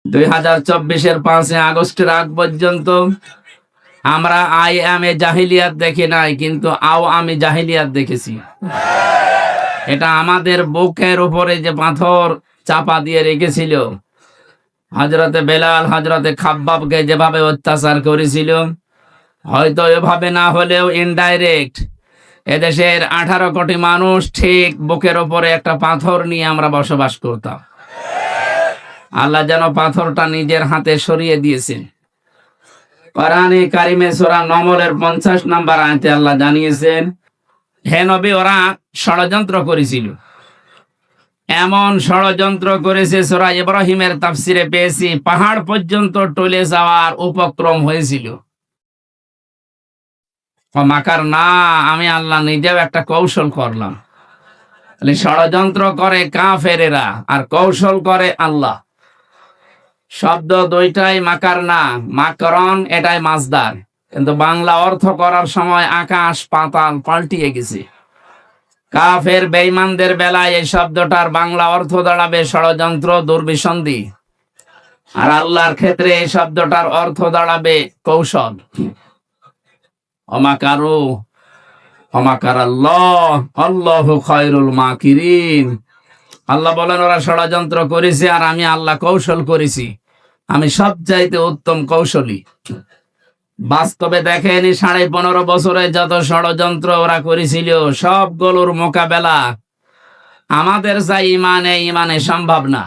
2024-এর 5 আগস্টের আগ পর্যন্ত আমরা আইএমএ জাহিলিয়াত দেখি নাই, কিন্তু আমি জাহিলিয়াত দেখেছি। এটা আমাদের বুকের উপরে যে পাথর চাপা দিয়ে রেখেছিল, হযরতে বেলাল, হযরতে খাব্বাবকে যেভাবে অত্যাচার করেছিল, হয়তো এভাবে না হলেও ইনডাইরেক্ট এদেশের 18 কোটি মানুষ ঠিক বুকের উপরে একটা পাথর নিয়ে আমরা বসবাস করতাম। আল্লাহ যেন পাথরটা নিজের হাতে সরিয়ে দিয়েছেন। কোরআনে কারিমে সূরা নমলের 50 নম্বর আয়াতে আল্লাহ জানিয়েছেন, হে নবী, ওরা ষড়যন্ত্র করেছিল। এমন ষড়যন্ত্র করেছে, সূরা ইব্রাহিমের তাফসিরে পেয়েছি, পাহাড় পর্যন্ত টলে যাওয়ার উপক্রম হয়েছিল। মাকার না, আমি আল্লাহ নিজেও একটা কৌশল করলাম। ষড়যন্ত্র করে কাফেরেরা আর কৌশল করে আল্লাহ। শব্দ দুইটাই মাকার না, মাকরন এটাই মাসদার, কিন্তু বাংলা অর্থ করার সময় আকাশ পাতাল পাল্টিয়ে গেছে। কাফের বেঈমানদের বেলায় এই শব্দটার বাংলা অর্থ দাঁড়াবে ষড়যন্ত্র, দুর্বিসন্ধি, আর আল্লাহর ক্ষেত্রে এই শব্দটার অর্থ দাঁড়াবে কৌশল। অমাকারু অমাকার আল্লাহ, আল্লাহু খায়রুল মাকিরিন। আল্লাহ বলেন, ওরা ষড়যন্ত্র করেছে আর আমি আল্লাহ কৌশল করেছি, আমি সবচাইতে উত্তম কৌশলী। বাস্তবে দেখেন, 15.5 বছরে যত ষড়যন্ত্র ওরা করেছিল, সবগুলোর মোকাবেলা আমাদের যা ইমানে সম্ভব না।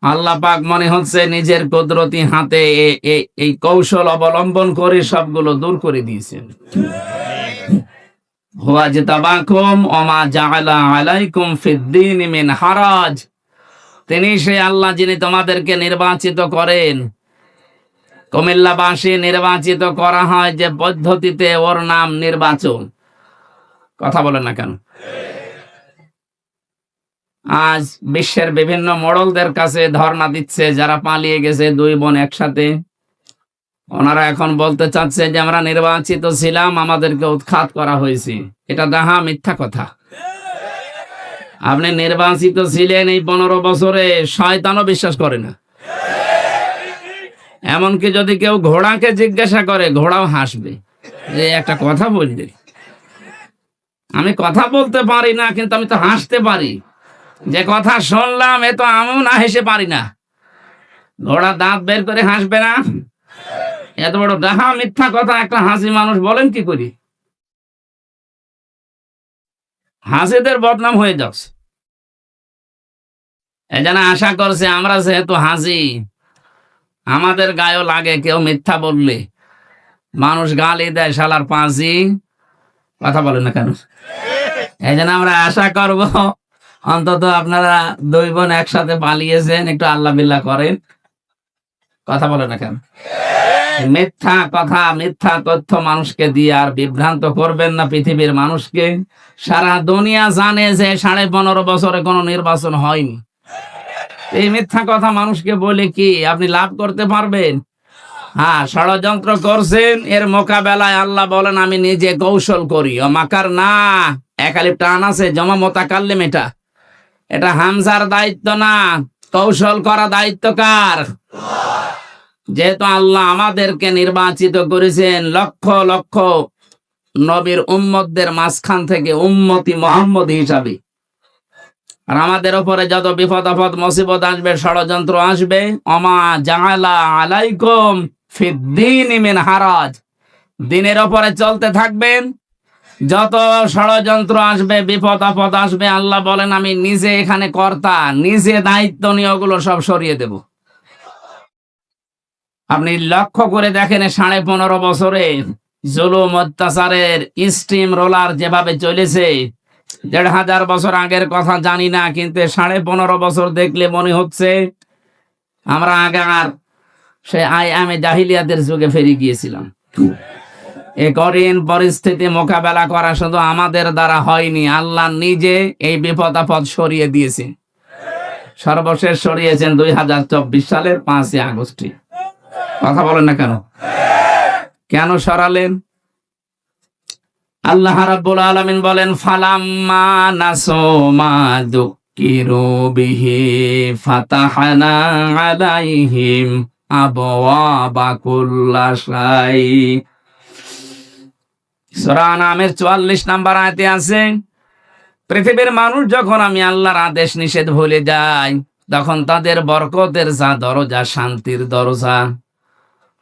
আল্লাহ পাক মনে হচ্ছে নিজের কুদরতি হাতে এই কৌশল অবলম্বন করে সবগুলো দূর করে দিয়েছেন। হুয়া জিতাবাকুম ওমা জাআলা আলাইকুম ফিদ্দীন মিন হারাজ। তিনি সেই আল্লাহ যিনি তোমাদেরকে নির্বাচিত করেন। কুমিল্লাবাসী নির্বাচিত করা হয় যে পদ্ধতিতে, ওর নাম নির্বাচন। কথা বলেন না কেন? আজ বিশ্বের বিভিন্ন মোড়লদের কাছে ধর্ণা দিচ্ছে যারা পালিয়ে গেছে, 2 বোন একসাথে। ওনারা এখন বলতে চাচ্ছে যে আমরা নির্বাচিত ছিলাম, আমাদেরকে উৎখাত করা হয়েছে। এটা ডাহা মিথ্যা কথা। আপনি নির্বাচিত ছিলেন এই 15 বছরে, শয়তানও বিশ্বাস করে না। এমনকি যদি কেউ ঘোড়াকে জিজ্ঞাসা করে, ঘোড়াও হাসবে যে একটা কথা বললে। আমি কথা বলতে পারি না, কিন্তু আমি তো হাসতে পারি। যে কথা শুনলাম এ তো আমিও না হেসে পারি না। ঘোড়া দাঁত বের করে হাসবে না? এত বড় ডাহা মিথ্যা কথা একটা হাসি মানুষ বলেন কি করি? হাসিদের বদনাম হয়ে যাচ্ছে। এজন্য আশা করছে আমরা যেহেতু হাসি, আমাদের গায়েও লাগে কেউ মিথ্যা বললে। মানুষ গালি দেয়, শালার পাঁচি। কথা বলেন না কেন? এই জন্য আমরা আশা করব অন্তত আপনারা 2 বোন একসাথে পালিয়েছেন, একটু আল্লাহ বিল্লাহ করেন। কথা বলেন না কেন? মিথ্যা কথা, মিথ্যা তথ্য মানুষকে দিয়ে আর বিভ্রান্ত করবেন না পৃথিবীর মানুষকে। সারা দুনিয়া জানে যে 15.5 বছরে কোনো নির্বাচন হয়নি। এই মিথ্যা কথা মানুষকে বলে কি আপনি লাভ করতে পারবেন? হ্যাঁ, ষড়যন্ত্র করছেন, এর মোকাবেলায় আল্লাহ বলেন আমি নিজে কৌশল করি। মাকার না, একালিপ টান আছে, জমা মোতাকাল্লিম। এটা হামজার দায়িত্ব না, কৌশল করা দায়িত্ব কার? যেহেতু আল্লাহ আমাদেরকে নির্বাচিত করেছেন লক্ষ লক্ষ নবীর উম্মতদের মাঝখান থেকে উম্মতি মুহাম্মদ হিসাবে, আর আমাদের উপরে যত বিপদ আপদ মুসিবত আসবে, ষড়যন্ত্র আসবে, ওমা জাআলা আলাইকুম ফিদ্দীন মিন হারাজ, দিনের উপরে চলতে থাকবেন। যত ষড়যন্ত্র আসবে, বিপদ আপদ আসবে, আল্লাহ বলেন আমি নিজে এখানে কর্তা, নিজে দায়িত্ব নিয়ে ওগুলো সব সরিয়ে দেব। আপনি লক্ষ্য করে দেখেন 15.5 বছরে জুলুম অত্যাচারের স্টিম রোলার যেভাবে চলেছে। 1500 বছর আগের কথা জানি না, কিন্তু 15.5 বছর দেখলে মনে হচ্ছে আমরা আগার সে আইএমএ জাহিলিয়াতের যুগে ফিরে গিয়েছিলাম। এই কঠিন পরিস্থিতি মোকাবেলা করা শুধু আমাদের দ্বারা হয়নি, আল্লাহ নিজে এই বিপদ আপদ সরিয়ে দিয়েছে। সর্বশেষ সরিয়েছেন 2024 সালের 5 আগস্টে। কথা বলেন না কেন? কেন সরালেন? আল্লাহ রাব্বুল আলামিন বলেন, ফালাম্মা নাসু মা কিরুবিহি ফাতাহনা আলাইহিম আবওয়াবা কুল্লাশাই। সূরা আনামের 44 নম্বর আয়াতে আছে, পৃথিবীর মানুষ যখন আমি আল্লাহর আদেশ নিষেধ ভুলে যাই, তখন তাদের বরকতের যা দরজা, শান্তির দরজা,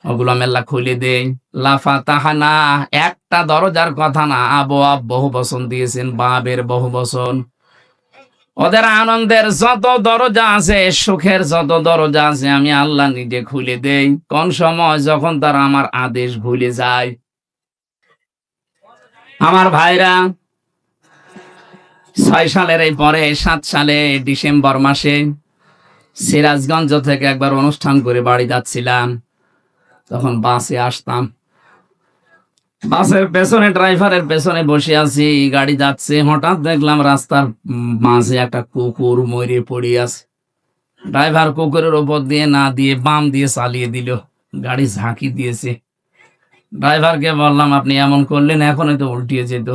ওগুলো আমি আল্লাহ খুলে দেই। লাফাতাহানা, একটা দরজার কথা না, আবওয়াব বহু বচন দিয়েছেন, বাবের বহু বচন। ওদের আনন্দের যত দরজা আছে, সুখের যত দরজা আছে, আমি আল্লাহ নিজে খুলে দেই। কোন সময়? যখন তারা আমার আদেশ ভুলে যায়। আমার ভাইরা, 6 সালের এই পরে 7 সালে ডিসেম্বর মাসে সিরাজগঞ্জ থেকে একবার অনুষ্ঠান করে বাড়ি যাচ্ছিলাম। তখন বাসে আসতাম, বাসের পেছনে, ড্রাইভারের পেছনে বসে আছি, গাড়ি যাচ্ছে। হঠাৎ দেখলাম রাস্তার মাঝে একটা কুকুর মরে পড়ে আছে। ড্রাইভার কুকুরের উপর দিয়ে না দিয়ে বাম দিয়ে চালিয়ে দিল, গাড়ি ঝাঁকি দিয়েছে। ড্রাইভারকে বললাম, আপনি এমন করলেন, এখন তো উল্টিয়ে যেত।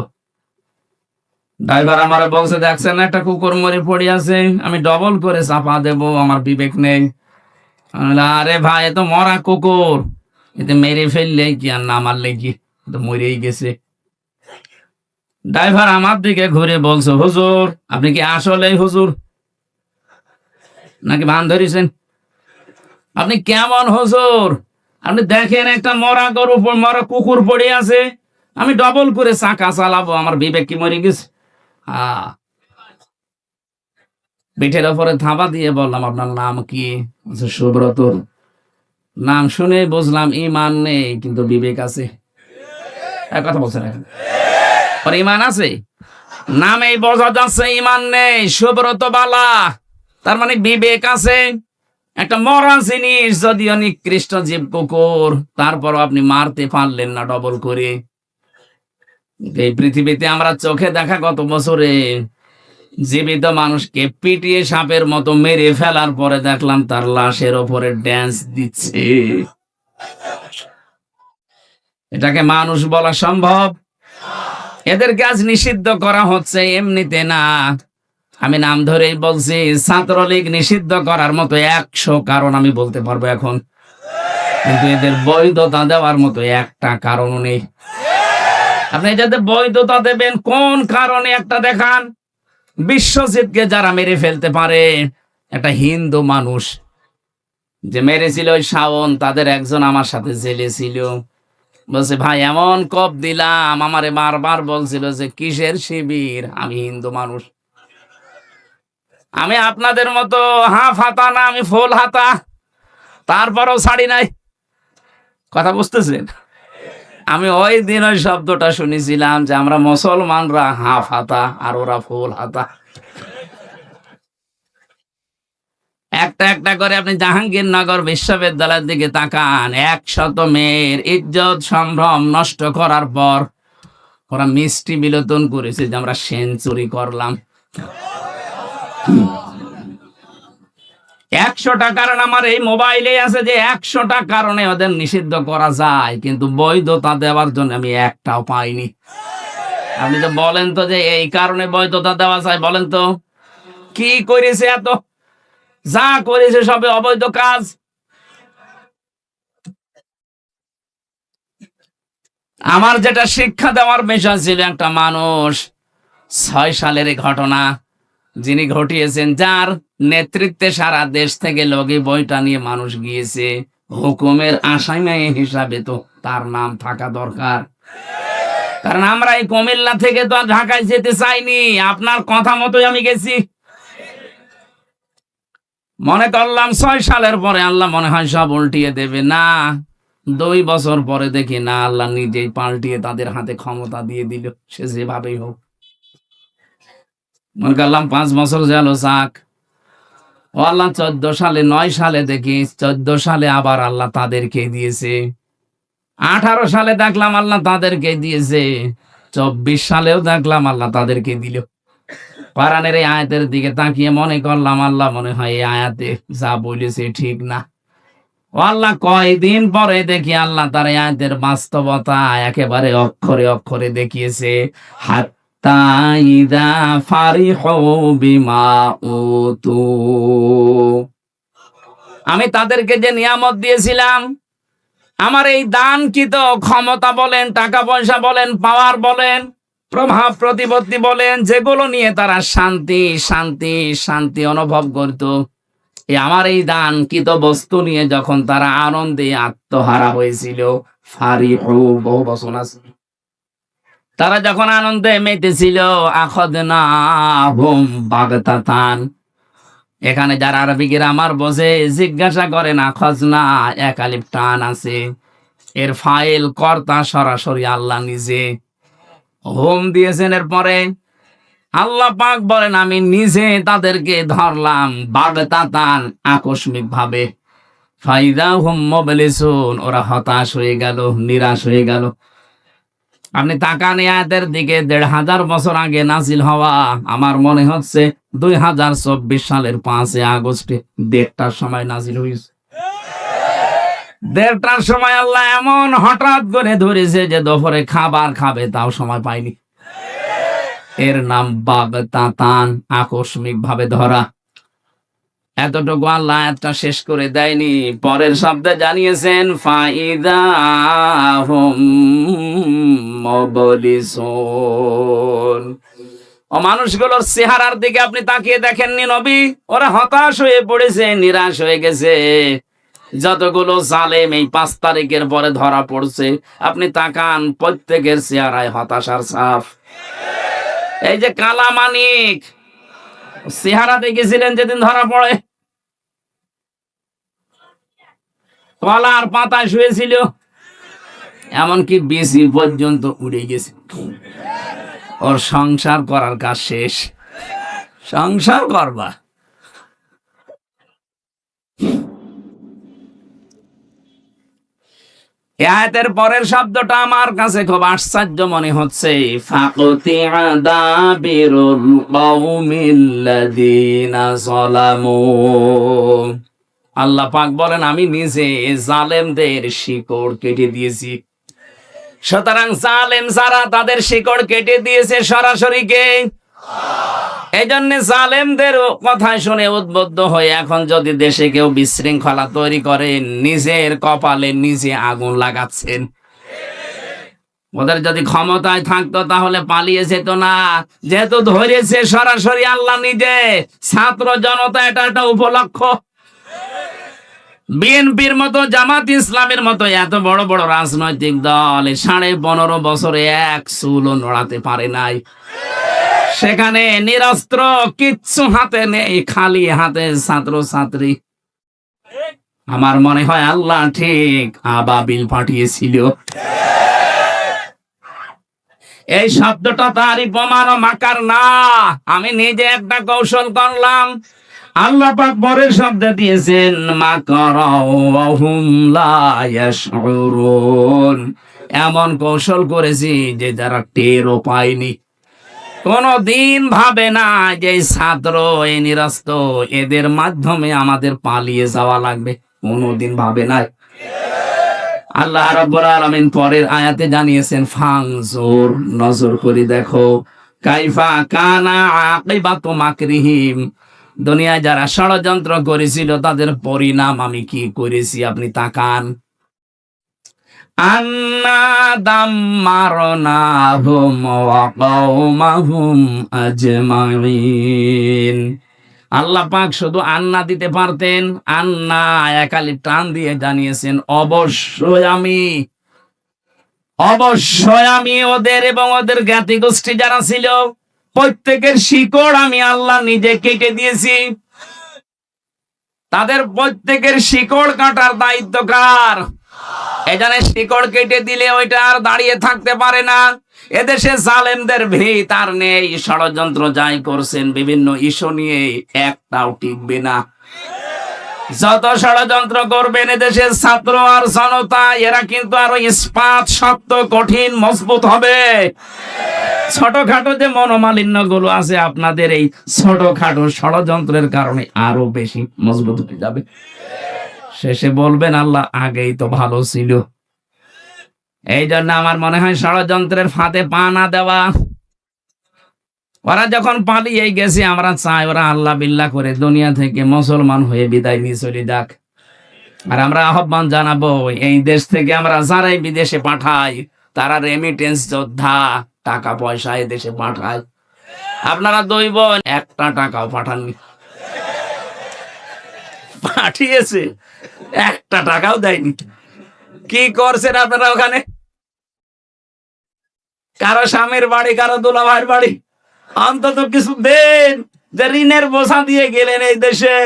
ড্রাইভার আমার বলছে, দেখছেন একটা কুকুর মরে পড়ে আছে, আমি ডবল করে চাপা দেব, আমার বিবেক নেই। আরে ভাই, এ তো মরা কুকুর, এতে মেরে ফেললে কি আর না মারলে কি, তো মরেই গেছে। ড্রাইভার আমার দিকে ঘুরে বলছে, হুজুর আপনি কি আসলেই হুজুর নাকি ভান ধরেছেন? আপনি কেমন হুজুর? আপনি দেখেন একটা মরা গরু, মরা কুকুর পড়ে আছে, আমি ডবল করে চাকা চালাবো, আমার বিবেক কি মরে গেছে? পিঠের ওপরে থাবা দিয়ে বললাম, আপনার নাম কি? সুব্রত। নাম শুনে বুঝলাম ইমান নেই, কিন্তু বিবেক আছে। এক কথা বলছেন, এখন ইমান আছে, নামেই বোঝা যাচ্ছে ইমান নেই। সুব্রত বালা, তার মানে বিবেক আছে। একটা মরা জিনিস, যদিও নিকৃষ্ট জীব কুকুর, তারপর আপনি মারতে পারলেন না ডবল করে। এই পৃথিবীতে আমরা চোখে দেখা গত বছরে জীবিত মানুষকে পিটিয়ে সাপের মতো মেরে ফেলার পরে দেখলাম তার লাশের ওপরে ড্যান্স দিচ্ছে। এটাকে মানুষ বলা সম্ভব? এদের কাজ নিষিদ্ধ করা হচ্ছে এমনিতে না, আমি নাম ধরেই বলছি। ছাত্রলীগ নিষিদ্ধ করার মতো 100 কারণ আমি বলতে পারবো এখন, কিন্তু এদের বৈধতা দেওয়ার মতো একটা কারণও নেই। আপনি যাতে বৈধতা দেবেন, কোন কারণে একটা দেখান। বিশ্বজিৎকে যারা মেরে ফেলতে পারে, একটা হিন্দু মানুষ যে মেরেছিল ওই শাওন, তাদের একজন আমার সাথে জেলে ছিল। বলছে, ভাই এমন কপ দিলাম, আমারে বারবার বলছিল যে কিসের শিবির, আমি হিন্দু মানুষ। আমি আপনাদের মতো হাফ হাতা না, আমি ফুল হাতা, তারপরও ছাড়ি নাই। কথা বুঝতেছেন? আমি ওই দিন ওই শব্দটা শুনেছিলাম যে আমরা মুসলমানরা হাফ হাতা আর ওরা ফুল হাতা। একটা একটা করে আপনি জাহাঙ্গীরনগর বিশ্ববিদ্যালয়ের দিকে তাকান, 100 মেয়ের ইজ্জত সম্ভ্রম নষ্ট করার পর ওরা মিষ্টি বিলোচন করেছে যে আমরা সেঞ্চুরি করলাম। 100টা কারণ আমার এই মোবাইলে আছে, যে 100টা কারণে ওদের নিষিদ্ধ করা যায়, কিন্তু বৈধতা দেওয়ার জন্য আমি একটাও পাইনি। আপনি তো বলেন তো যে এই কারণে বৈধতা দেওয়া যায়, বলেন তো কি করেছে? এত যা করেছে সবে অবৈধ কাজ। আমার যেটা শিক্ষা দেওয়ার বিষয় ছিল, একটা মানুষ 6 সালের ঘটনা যিনি ঘটিয়েছেন, যার নেতৃত্বে সারা দেশ থেকে লগি বইটা নিয়ে মানুষ গিয়েছে, হুকুমের আসামি হিসাবে তো তার নাম থাকা দরকার। কারণ আমরা এই কুমিল্লা থেকে তো আর ঢাকায় যেতে চাইনি, আপনার কথা মতোই আমি গেছি। মনে করলাম 6 সালের পরে আল্লাহ মনে হয় সব উল্টিয়ে দেবে, না 2 বছর পরে দেখি না, আল্লাহ নিজেই পাল্টিয়ে তাদের হাতে ক্ষমতা দিয়ে দিল, সে যেভাবেই হোক। মনে করলাম 5 বছর গেল যাক, ও আল্লাহ 14 সালে 9 সালে দেখি 14 সালে আবার আল্লাহ তাদেরকে দিয়েছে, 18 সালে দেখলাম আল্লাহ তাদেরকে দিয়েছে, 24 সালেও দেখলাম আল্লাহ তাদেরকে দিল। কোরআনের এই আয়াতের দিকে তাকিয়ে মনে করলাম আল্লাহ মনে হয় এই আয়াতে যা বলেছে ঠিক না। ও আল্লাহ কয়দিন পরে দেখি আল্লাহ তার এই আয়াতের বাস্তবতা একেবারে অক্ষরে অক্ষরে দেখিয়েছে। ইযা ফারিহু বিমা উতু। আমি তাদেরকে যে নিয়ামত দিয়েছিলাম, আমার এই দানকৃত ক্ষমতা বলেন, টাকা পয়সা বলেন, পাওয়ার বলেন, প্রভাব প্রতিপত্তি বলেন, যেগুলো নিয়ে তারা শান্তি শান্তি শান্তি অনুভব করত, আমার এই দানকৃত বস্তু নিয়ে যখন তারা আনন্দে আত্মহারা হয়েছিল, ফারিহু বহু বচন আছে, তারা যখন আনন্দে মেতেছিল, আখাযনাহুম বাগতাতান। এখানে যারা আরবি গ্রামার বোঝে জিজ্ঞাসা করেন, আখাযনা এক আলিফ টান আছে, এর ফাইল কর্তা সরাসরি আল্লাহ নিজে, হোম দিয়েছেন। এর পরে আল্লাহ পাক বলেন, আমি নিজে তাদেরকে ধরলাম বাগতাতান, আকস্মিক ভাবে। ফাইদা হুম মুবলিসুন, ওরা হতাশ হয়ে গেল, নিরাশ হয়ে গেল। আপনি তাকান আয়াতের দিকে, ১৫০০ বছর আগে নাজিল হওয়া, আমার মনে হচ্ছে ২০২৪ সালের ৫ আগস্টে ১:৩০টার সময় নাজিল হয়েছে। ১:৩০টার সময় আল্লাহ এমন হঠাৎ করে ধরেছে যে দুপুরে খাবার খাবে তাও সময় পায়নি। এর নাম বাগতাতান, আকস্মিক ভাবে ধরা। এতটুকু আল্লাহ আয়াতটা শেষ করে দেয়নি, পরের শব্দে জানিয়েছেন ফাইদা হুম মুবলিসুন। ও মানুষগুলোর চেহারার দিকে আপনি তাকিয়ে দেখেননি নবী? ওরা হতাশ হয়ে পড়েছে, নিরাশ হয়ে গেছে। যতগুলো জালেম এই ৫ তারিখের পরে ধরা পড়ছে, আপনি তাকান, প্রত্যেকের চেহারায় হতাশার ছাপ। এই যে কালা মানিক, চেহারা দেখেছিলেন যেদিন ধরা পড়ে? কলার পাতায় শুয়েছিল, এমনকি বিসি পর্যন্ত উড়ে গেছে। ওর সংসার করার কাজ শেষ। সংসার করবা, আয়াতের পরের শব্দটা আমার কাছে খুব আশ্চর্য মনে হচ্ছে, ফাকুতিআ দাবিরুল কওমিল্লাযীনা যালামু। আল্লাহ পাক বলেন, আমি নিজে জালেমদের শিকড় কেটে দিয়েছি। সুতরাং জালেম যারা, তাদের শিকড় কেটে দিয়েছে সরাসরি কে? এই জন্য জালেমদের কথা শুনে উদ্বুদ্ধ হয়ে এখন যদি দেশে কেউ বিশৃঙ্খলা তৈরি করে, নিজের কপালে নিজে আগুন লাগাচ্ছেন। ওদের যদি ক্ষমতায় থাকতো তাহলে পালিয়ে যেত না, যেহেতু ধরেছে সরাসরি আল্লাহ নিজে। ছাত্র জনতা এটা একটা উপলক্ষ। বিএনপির মতো, জামাত ইসলামের মতো এত বড় বড় রাজনৈতিক দল 15.5 বছরে এক চুলও নড়াতে পারে নাই। সেখানে নিরস্ত্র, কিচ্ছু হাতে নেই, খালি হাতে ছাত্র ছাত্রী। আমার মনে হয় আল্লাহ ঠিক আবাবিল পাঠিয়েছিল। এই শব্দটা তারই প্রমাণ, মাকার না। আমি নিজে একটা কৌশল করলাম। আল্লাহ পাক পরের শব্দ দিয়েছেন মাকারাহুম লা ইয়াশউরুন, এমন কৌশল করেছি যে যারা টেরও পায়নি। কোনদিন ভাবে না যে এই ছাত্র, এই নিরস্ত, এদের মাধ্যমে আমাদের পালিয়ে যাওয়া লাগবে, কোনদিন ভাবে নাই। আল্লাহ রাব্বুল আলামিন পরের আয়াতে জানিয়েছেন ফাংজুর, নজর করে দেখো, কাইফা কানা আকিবাতু মাকরিহিম, দুনিয়ায় যারা ষড়যন্ত্র করেছিল তাদের পরিণাম আমি কি করেছি আপনি তাকান। আন্না দাম্মারনাহুম ওয়া কওমাহুম আজমাইন। আল্লাহ পাক শুধু আন্না দিতে পারতেন, আন্না একালি টান দিয়ে জানিয়েছেন অবশ্যই আমি ওদের এবং ওদের জ্ঞাতি গোষ্ঠী যারা ছিল প্রত্যেকের শিকড় আমি আল্লাহ নিজে কেটে দিয়েছি। তাদের প্রত্যেকের শিকড় কাটার দায়িত্ব কার? এখানে শিকড় কেটে দিলে ওইটা আর দাঁড়িয়ে থাকতে পারে না। এদেশে জালেমদের ভিত আর নেই, ষড়যন্ত্র যাই করছেন বিভিন্ন ইস্যু নিয়ে একটাও টিকবে না। যত ষড়যন্ত্র করবেন এদেশের ছাত্র আর জনতা, এরা কিন্তু আরো ইস্পাত শক্ত, কঠিন, মজবুত হবে। ছোটখাটো যে মনোমালিন্য গুলো আছে আপনাদের, এই ছোটখাটো ষড়যন্ত্রের কারণে আরো বেশি মজবুত হয়ে যাবে। শেষে বলবেন আল্লাহ আগেই তো ভালো ছিল। এই জন্য আমার মনে হয় ষড়যন্ত্রের ফাঁদে পা না দেওয়া, ওরা যখন পালিয়ে গেছে আমরা চাই ওরা আল্লাহ বিল্লাহ করে দুনিয়া থেকে মুসলমান হয়ে বিদায় নিয়ে চলে যাক। আর আমরা আহ্বান জানাবো এই দেশ থেকে আমরা যারাই বিদেশে পাঠাই তারা রেমিটেন্স যোদ্ধা, টাকা পয়সা এই দেশে পাঠায়। আপনারা দুই বোন একটা টাকাও পাঠাননি, পাঠিয়েছে একটা টাকাও দেয়নি। কি করছেন আপনারা ওখানে? কারো স্বামীর বাড়ি, কারো দুলা ভাইয়ের বাড়ি, অন্তত কিছু দেন। যে ঋণের বোঝা দিয়ে গেলেন এই দেশে,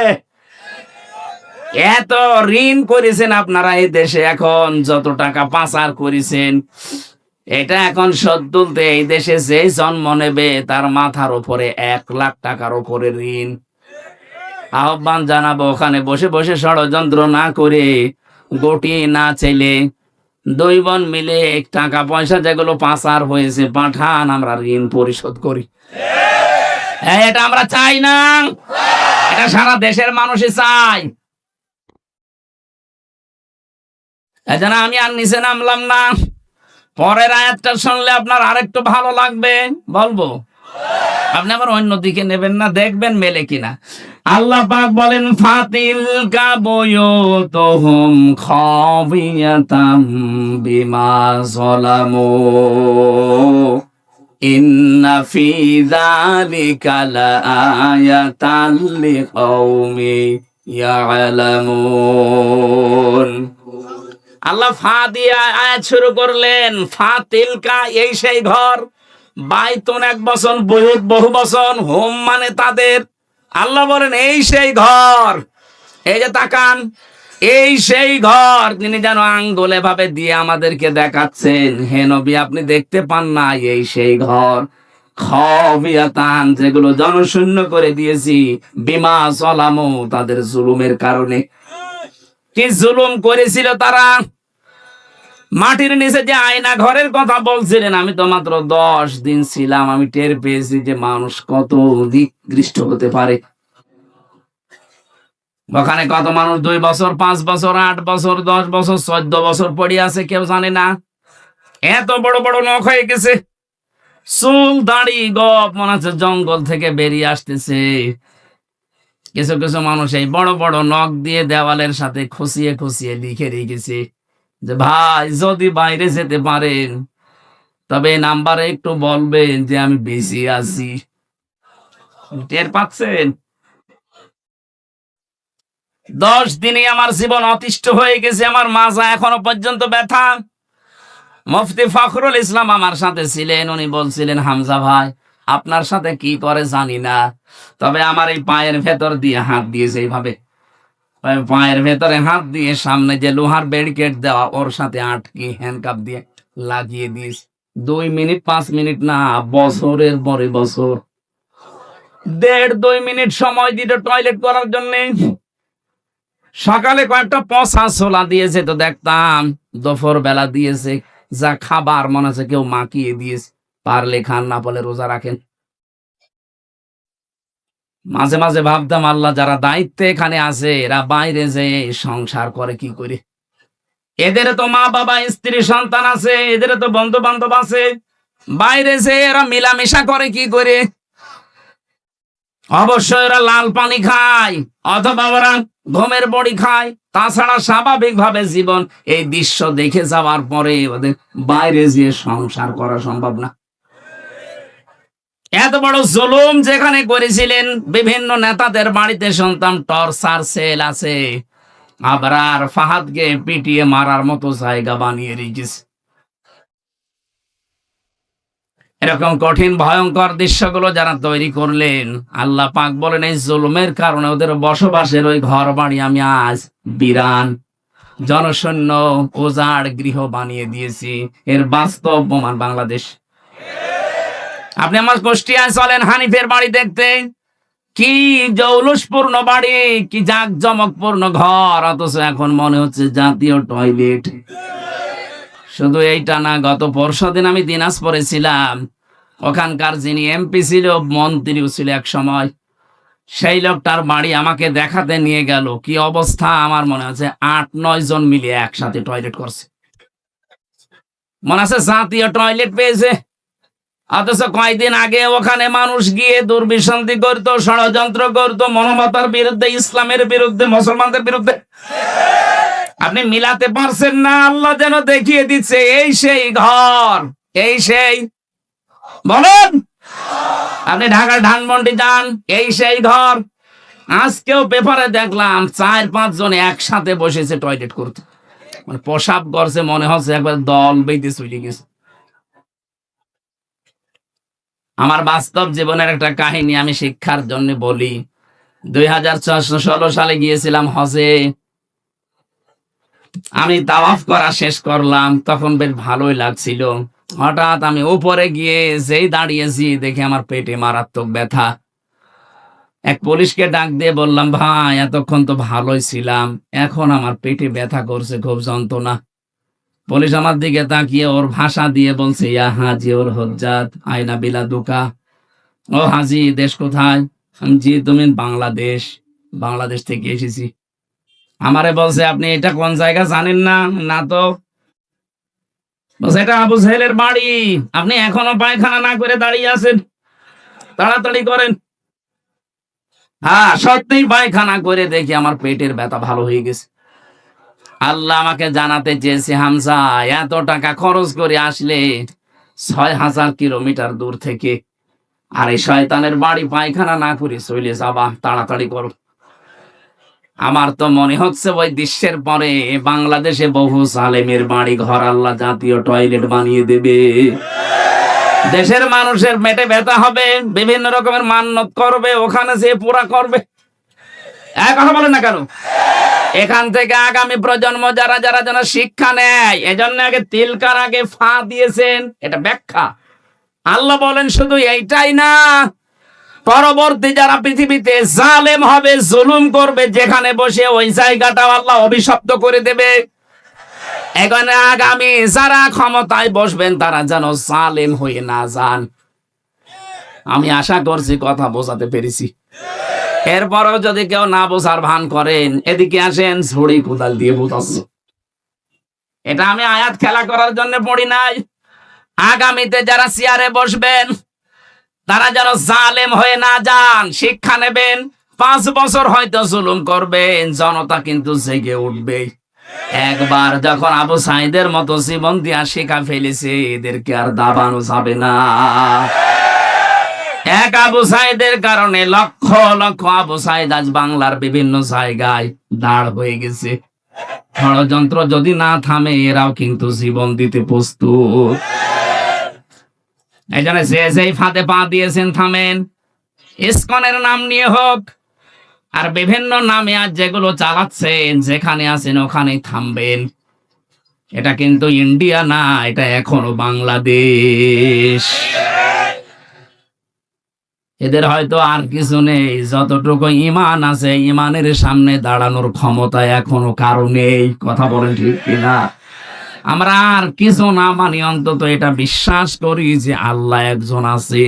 এত ঋণ করেছেন আপনারা এই দেশে, এখন যত টাকা পাচার করেছেন এটা এখন শোধ তুলতে এই দেশে যে জন্ম নেবে তার মাথার উপরে 1,00,000 টাকার উপরে ঋণ। আহ্বান জানাবো ওখানে বসে বসে ষড়যন্ত্র না করে, গটিয়ে না চাইলে দুই বোন মিলে টাকা পয়সা যেগুলো পাচার হয়েছে পাঠান, আমরা ঋণ পরিশোধ করি। এটা আমরা চাই না, এটা সারা দেশের মানুষই চাই। এজন্য আমি আর নিচে নামলাম না। পরের আয়াতটা শুনলে আপনার আরেকটু ভালো লাগবে, বলবো। আপনি আবার অন্য দিকে নেবেন না, দেখবেন মেলে কিনা। আল্লাহ পাক বলেন ফাতিল কাবয়ুতুহুম খাবিয়াতাম বিমা যালামু ইন্না ফি যালিকা লাআয়াতান লিকাওমি ইয়ালামুন। আল্লাহ ফা দিয়ে আয়াত শুরু করলেন। ফাতিলকা এই সেই ঘর, বাইতুন এক বচন, বহুত বহু বচন, হোম মানে তাদের। আল্লাহ বলেন এই সেই ঘর, এই যে তাকান, এই সেই ঘর। তিনি যেন আঙ্গুলে ভাবে দিয়ে আমাদেরকে দেখাচ্ছেন, হে নবী আপনি দেখতে পান না, এই সেই ঘর। খাবিয়াতান যেগুলো জনশূন্য করে দিয়েছি, বিমা যালামু তাদের জুলুমের কারণে। কি জুলুম করেছিল তারা? মাটির নিচে যে আয়না ঘরের কথা বলছিলেন, আমি তো মাত্র 10 দিন ছিলাম, আমি টের পেয়েছি যে মানুষ কত নিকৃষ্ট হতে পারে। ওখানে কত মানুষ 2 বছর, 5 বছর, 8 বছর, 10 বছর, 14 বছর পড়ে আছে, কেউ জানে না। এত বড় বড় নখ হয়ে গেছে, চুল দাড়ি গপ মনে হচ্ছে জঙ্গল থেকে বেরিয়ে আসতেছে। কিছু কিছু মানুষ এই বড় বড় নখ দিয়ে দেওয়ালের সাথে খুশিয়ে খুশিয়ে লিখে রেখেছে যে ভাই যদি বাইরে যেতে পারেন তবে নাম্বারে একটু বলবেন যে আমি বেশি আছি। টের পাচ্ছেন? 10 দিনে আমার জীবন অতিষ্ঠ হয়ে গেছে, আমার মাজা এখনো পর্যন্ত ব্যথা। মুফতি ফখরুল ইসলাম আমার সাথে ছিলেন, উনি বলছিলেন হামজা ভাই আপনার সাথে কি করে জানি না, তবে আমার এই পায়ের ভেতর দিয়ে হাত দিয়েছে, এইভাবে পায়ের ভেতরে হাত দিয়ে সামনে যে লোহার ব্যারিকেড দেওয়া ওর সাথে আটকে হ্যান্ডকাপ দিয়ে লাগিয়ে দিস। 2 মিনিট 5 মিনিট না, বছরের পরে বছর 1.5-2 মিনিট সময় দিল টয়লেট করার জন্য। সকালে কয়েকটা পচা ছোলা দিয়েছে তো দেখতাম, দুপুর বেলা দিয়েছে যা খাবার মনে হচ্ছে কেউ মাখিয়ে দিয়েছে, পারলে খান না পারলে রোজা রাখেন। মাঝে মাঝে ভাবতাম আল্লাহ যারা দায়িত্বে এখানে আছে এরা বাইরে যে সংসার করে কি করে? এদের তো মা বাবা স্ত্রী সন্তান আছে, এদের তো বন্ধু বান্ধব আছে, বাইরে যে এরা মিলামেশা করে কি করে? অবশ্যই এরা লাল পানি খায় অথবা ওরা ঘুমের বড়ি খায়, তাছাড়া স্বাভাবিকভাবে জীবন এই দৃশ্য দেখে যাওয়ার পরে ওদের বাইরে যেয়ে সংসার করা সম্ভব না। এত বড় জুলুম যেখানে করেছিলেন, বিভিন্ন নেতাদের বাড়িতে শুনতাম টর্চার সেল আছে, আবরার ফাহাদকে পিটিয়ে মারার মতো জায়গা বানিয়ে রেখেছে। এরকম কঠিন ভয়ঙ্কর দৃশ্যগুলো যারা তৈরি করলেন, আল্লাহ পাক বলেন এই জুলুমের কারণে ওদের বসবাসের ওই ঘর বাড়ি আমি আজ বিরান জনশূন্য উজাড় গৃহ বানিয়ে দিয়েছি। এর বাস্তব প্রমাণ বাংলাদেশ। আপনি আমার কুষ্টিয়ায় চলেন, হানিফের বাড়ি দেখতে, কি জৌলুসপূর্ণ বাড়ি, কি জাঁকজমকপূর্ণ ঘর, অথচ এখন মনে হচ্ছে জাতীয় টয়লেট। শুধু এইটা না, গত পরশুদিন আমি দিনাজপুরে ছিলাম, ওখানকার যিনি এমপি ছিল, মন্ত্রীও ছিল এক সময়, সেই লোকটার বাড়ি আমাকে দেখাতে নিয়ে গেল। কি অবস্থা, আমার মনে হচ্ছে 8-9 জন মিলে একসাথে টয়লেট করছে, মনে আছে জাতীয় টয়লেট পেয়েছে। অথচ কয়েকদিন আগে ওখানে মানুষ গিয়ে দুর্বিসন্ধি করতো, ষড়যন্ত্র করতো মানবতার বিরুদ্ধে, ইসলামের বিরুদ্ধে, মুসলমানদের বিরুদ্ধে। আপনি মিলাতে পারছেন না। আল্লাহ যেন দেখিয়ে দিচ্ছে এই সেই ঘর, এই সেই, বলেন আপনি ঢাকার ধানমন্ডি যান, এই সেই ঘর। আজকেও পেপারে দেখলাম 4-5 জন একসাথে বসেছে টয়লেট করতে, মানে প্রসাব করছে, মনে হচ্ছে একবার দল বেঁধে চলে গেছে। আমার বাস্তব জীবনের একটা কাহিনী আমি শিক্ষার জন্য বলি। 2016 সালে গিয়েছিলাম হজে। আমি তাওয়াফ করা শেষ করলাম, তখন বেশ ভালোই লাগছিল। হঠাৎ আমি উপরে গিয়ে যেই দাঁড়িয়েছি দেখি আমার পেটে মারাত্মক ব্যথা। এক পুলিশকে ডাক দিয়ে বললাম, ভাই এতক্ষণ তো ভালোই ছিলাম, এখন আমার পেটে ব্যথা করছে, খুব যন্ত্রণা। পুলিশ আমার দিকে তাকিয়ে ওর ভাষা দিয়ে বলছে, ইয়া হাজি ওর হজ্জাত আয়না বিলা দুকা। ও হাজি, দেশ কোথায়? জি, তুমি বাংলাদেশ। বাংলাদেশ থেকে এসেছি। আমারে বলছে, আপনি এটা কোন জায়গা জানেন না? না তো। বলছে, এটা আবু জাহেলের বাড়ি, আপনি এখনো পায়খানা না করে দাঁড়িয়ে আছেন, তাড়াতাড়ি করেন। হ্যাঁ, সত্যি পায়খানা করে দেখি আমার পেটের ব্যথা ভালো হয়ে গেছে। আল্লাহ আমাকে জানাতে চেয়েছে, হামজা এত টাকা খরচ করে আসলে 6000 কিলোমিটার দূর থেকে, আর এই শয়তানের বাড়ি পায়খানা না করে চলে যাবা, তাড়াতাড়ি করো। আমার তো মনে হচ্ছে ওই দৃশ্যের পরে বাংলাদেশে বহু জালেমের বাড়ি ঘর আল্লাহ জাতীয় টয়লেট বানিয়ে দেবে। দেশের মানুষের পেটে ব্যথা হবে, বিভিন্ন রকমের মান্যত করবে, ওখানে যে পুরা করবে। এক কথা বলেন না কেন? এখান থেকে আগামী প্রজন্ম যারা যারা যেন শিক্ষা নেয়, এজন্য আগে তিলকার আগে ফা দিয়েছেন, এটা ব্যাখ্যা। আল্লাহ বলেন শুধু এইটাই না, পরবর্তী যারা পৃথিবীতে জালেম হবে, জুলুম করবে, যেখানে বসে ওই জায়গাটাও আল্লাহ অভিশপ্ত করে দেবে। এখানে আগামী যারা ক্ষমতায় বসবেন তারা যেন জালেম হয়ে না যান। আমি আশা করছি কথা বোঝাতে পেরেছি। এরপরও যদি কেউ না বোঝার ভান করেন, এদিকে আসেন, ঝুড়ি কোদাল দিয়ে বোঝাচ্ছি। এটা আমি আয়াত খেলা করার জন্য পড়ি নাই। আগামীতে যারা চেয়ারে বসবেন তারা যেন জালেম হয়ে না যান, শিক্ষা নেবেন। 5 বছর হয়তো জুলুম করবেন, জনতা কিন্তু জেগে উঠবে। একবার যখন আবু সাইদের মতো জীবন দিয়া শিখা ফেলেছে, এদেরকে আর দাবানো যাবে না। এক আবু সাইদের কারণে লক্ষ লক্ষ আবু সাইদ আজ বাংলার বিভিন্ন জায়গায় দাঁড় হয়ে গেছে। ষড়যন্ত্র যদি না থামে, এরাও কিন্তু জীবন দিতে প্রস্তুত। এই জন্য যে যেই ফাঁদে পা দিয়েছেন থামেন। ইসকনের নাম নিয়ে হোক আর বিভিন্ন নামে আজ যেগুলো চালাচ্ছেন, যেখানে আছেন ওখানেই থামবেন। এটা কিন্তু ইন্ডিয়া না, এটা এখনো বাংলাদেশ। এদের হয়তো আর কিছু নেই, যতটুকু ইমান আছে ইমানের সামনে দাঁড়ানোর ক্ষমতা এখনো কারো নেই। কথা বলেন ঠিক কিনা? আমরা আর কিছু না মানি, অন্তত এটা বিশ্বাস করি যে আল্লাহ একজন আছে।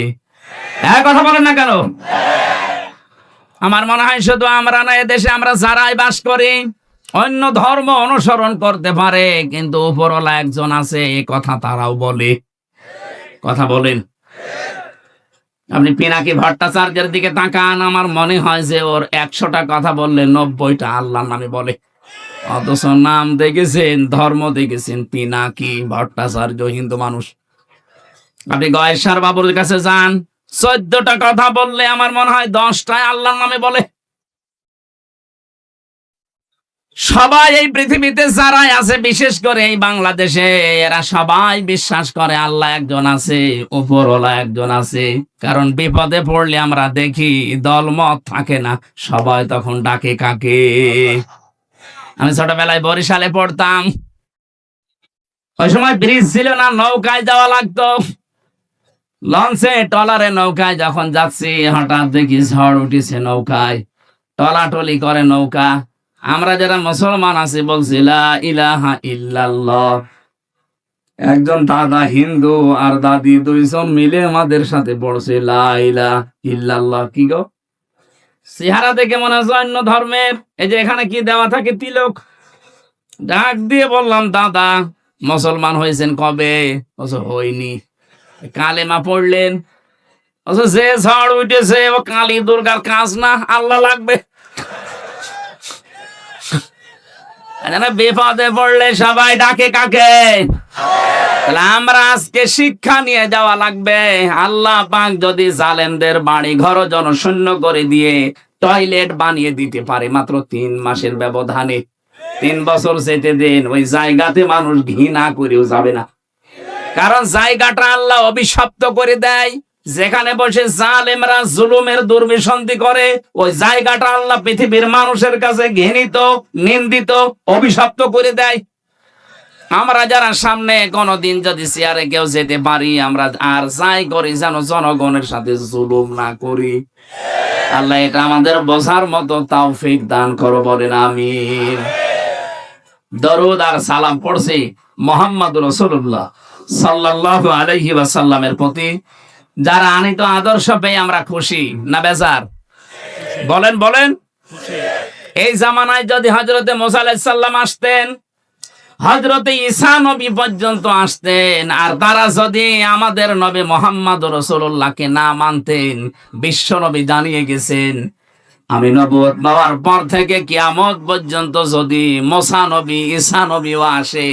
এক কথা বলেন না কেন? আমার মনে হয় শুধু আমরা না, এদেশে আমরা যারাই বাস করি অন্য ধর্ম অনুসরণ করতে পারে, কিন্তু উপরওয়ালা একজন আছে, এ কথা তারাও বলে। কথা বলেন। আপনি পিনাকি ভট্টাচার্যের দিকে তাকান, আমার মনে হয় যে ওর 100টা কথা বললে 90টা আল্লাহর নামে বলে। অথচ নাম দেখেছেন, ধর্ম দেখেছেন পিনাকি ভট্টাচার্য, হিন্দু মানুষ। আপনি গয়েশ্বর বাবুর কাছে যান, 14টা কথা বললে আমার মনে হয় 10টায় আল্লাহর নামে বলে। সবাই এই পৃথিবীতে যারাই আছে, বিশেষ করে এই বাংলাদেশে, এরা সবাই বিশ্বাস করে আল্লাহ একজন আছে, উপরওয়ালা একজন আছে। কারণ বিপদে পড়লে আমরা দেখি দলমত থাকে না, সবাই তখন ডাকে কাকে। আমি ছোটবেলায় বরিশালে পড়তাম, ওই সময় ব্রিজ ছিল না, নৌকায় যাওয়া লাগতো। লঞ্চে টলারে নৌকায় যখন যাচ্ছি, হঠাৎ দেখি ঝড় উঠেছে নৌকায়, টলাটলি করে নৌকা। আমরা যারা মুসলমান আছি বলছি লা ইলাহা ইল্লাল্লাহ। একজন দাদা হিন্দু আর দাদি 2 জন মিলে আমাদের সাথে পড়ছে লা ইলাহা ইল্লাল্লাহ। কি গো, চেহারা দেখে মনে হয় অন্য ধর্মের। এই যে এখানে কি দেওয়া থাকে, তিলক। ডাক দিয়ে বললাম, দাদা মুসলমান হয়েছেন কবে? বলছে হইনি। কালেমা পড়লেন, যে ঝড় উঠেছে ও কালী দুর্গার কাজ না, আল্লাহ লাগবে। বিপদে পড়লে সবাই ডাকে কাকে? তাহলে আমরা আজকে শিক্ষা নিয়ে যাওয়া লাগবে। আল্লাহ পাক যদি জালেমদের বাড়ি ঘর জনশূন্য করে দিয়ে টয়লেট বানিয়ে দিতে পারে মাত্র 3 মাসের ব্যবধানে, 3 বছর যেতে দেন, ওই জায়গাতে মানুষ ঘৃণা করেও যাবে না। কারণ জায়গাটা আল্লাহ অভিশপ্ত করে দেয়। যেখানে বসে জালেমরা জুলুমের দুর্বিসন্ধি করে, ওই জায়গাটা আল্লাহ পৃথিবীর মানুষের কাছে ঘৃণিত, নিন্দিত, অভিশপ্ত করে দেয়। আমরা যারা সামনে কোনদিন যদি চেয়ারে কেউ যেতে পারি, আমরা আর যাই করি যেন জনগণের সাথে জুলুম না করি। আল্লাহ এটা আমাদের বোঝার মতো তৌফিক দান করো, বলেন আমিন। দরুদ আর সালাম পড়ছি মুহাম্মদুর রাসূলুল্লাহ সাল্লাল্লাহু আলাইহি ওয়াসাল্লামের প্রতি। যারা আনিত আদর্শ পেয়ে আমরা খুশি না বেজার? বলেন বলেন। এই জামানায় যদি হযরতে মুসা আলাইহিস সালাম আসতেন, হযরতে ঈসা নবী পর্যন্ত আসতেন, আর তারা যদি আমাদের নবী মুহাম্মদুর রাসূলুল্লাহকে না মানতেন, বিশ্ব নবী জানিয়ে গেছেন আমি নবুয়ত পাওয়ার পর থেকে কিয়ামত পর্যন্ত যদি মুসা নবী ঈসা নবীও আসে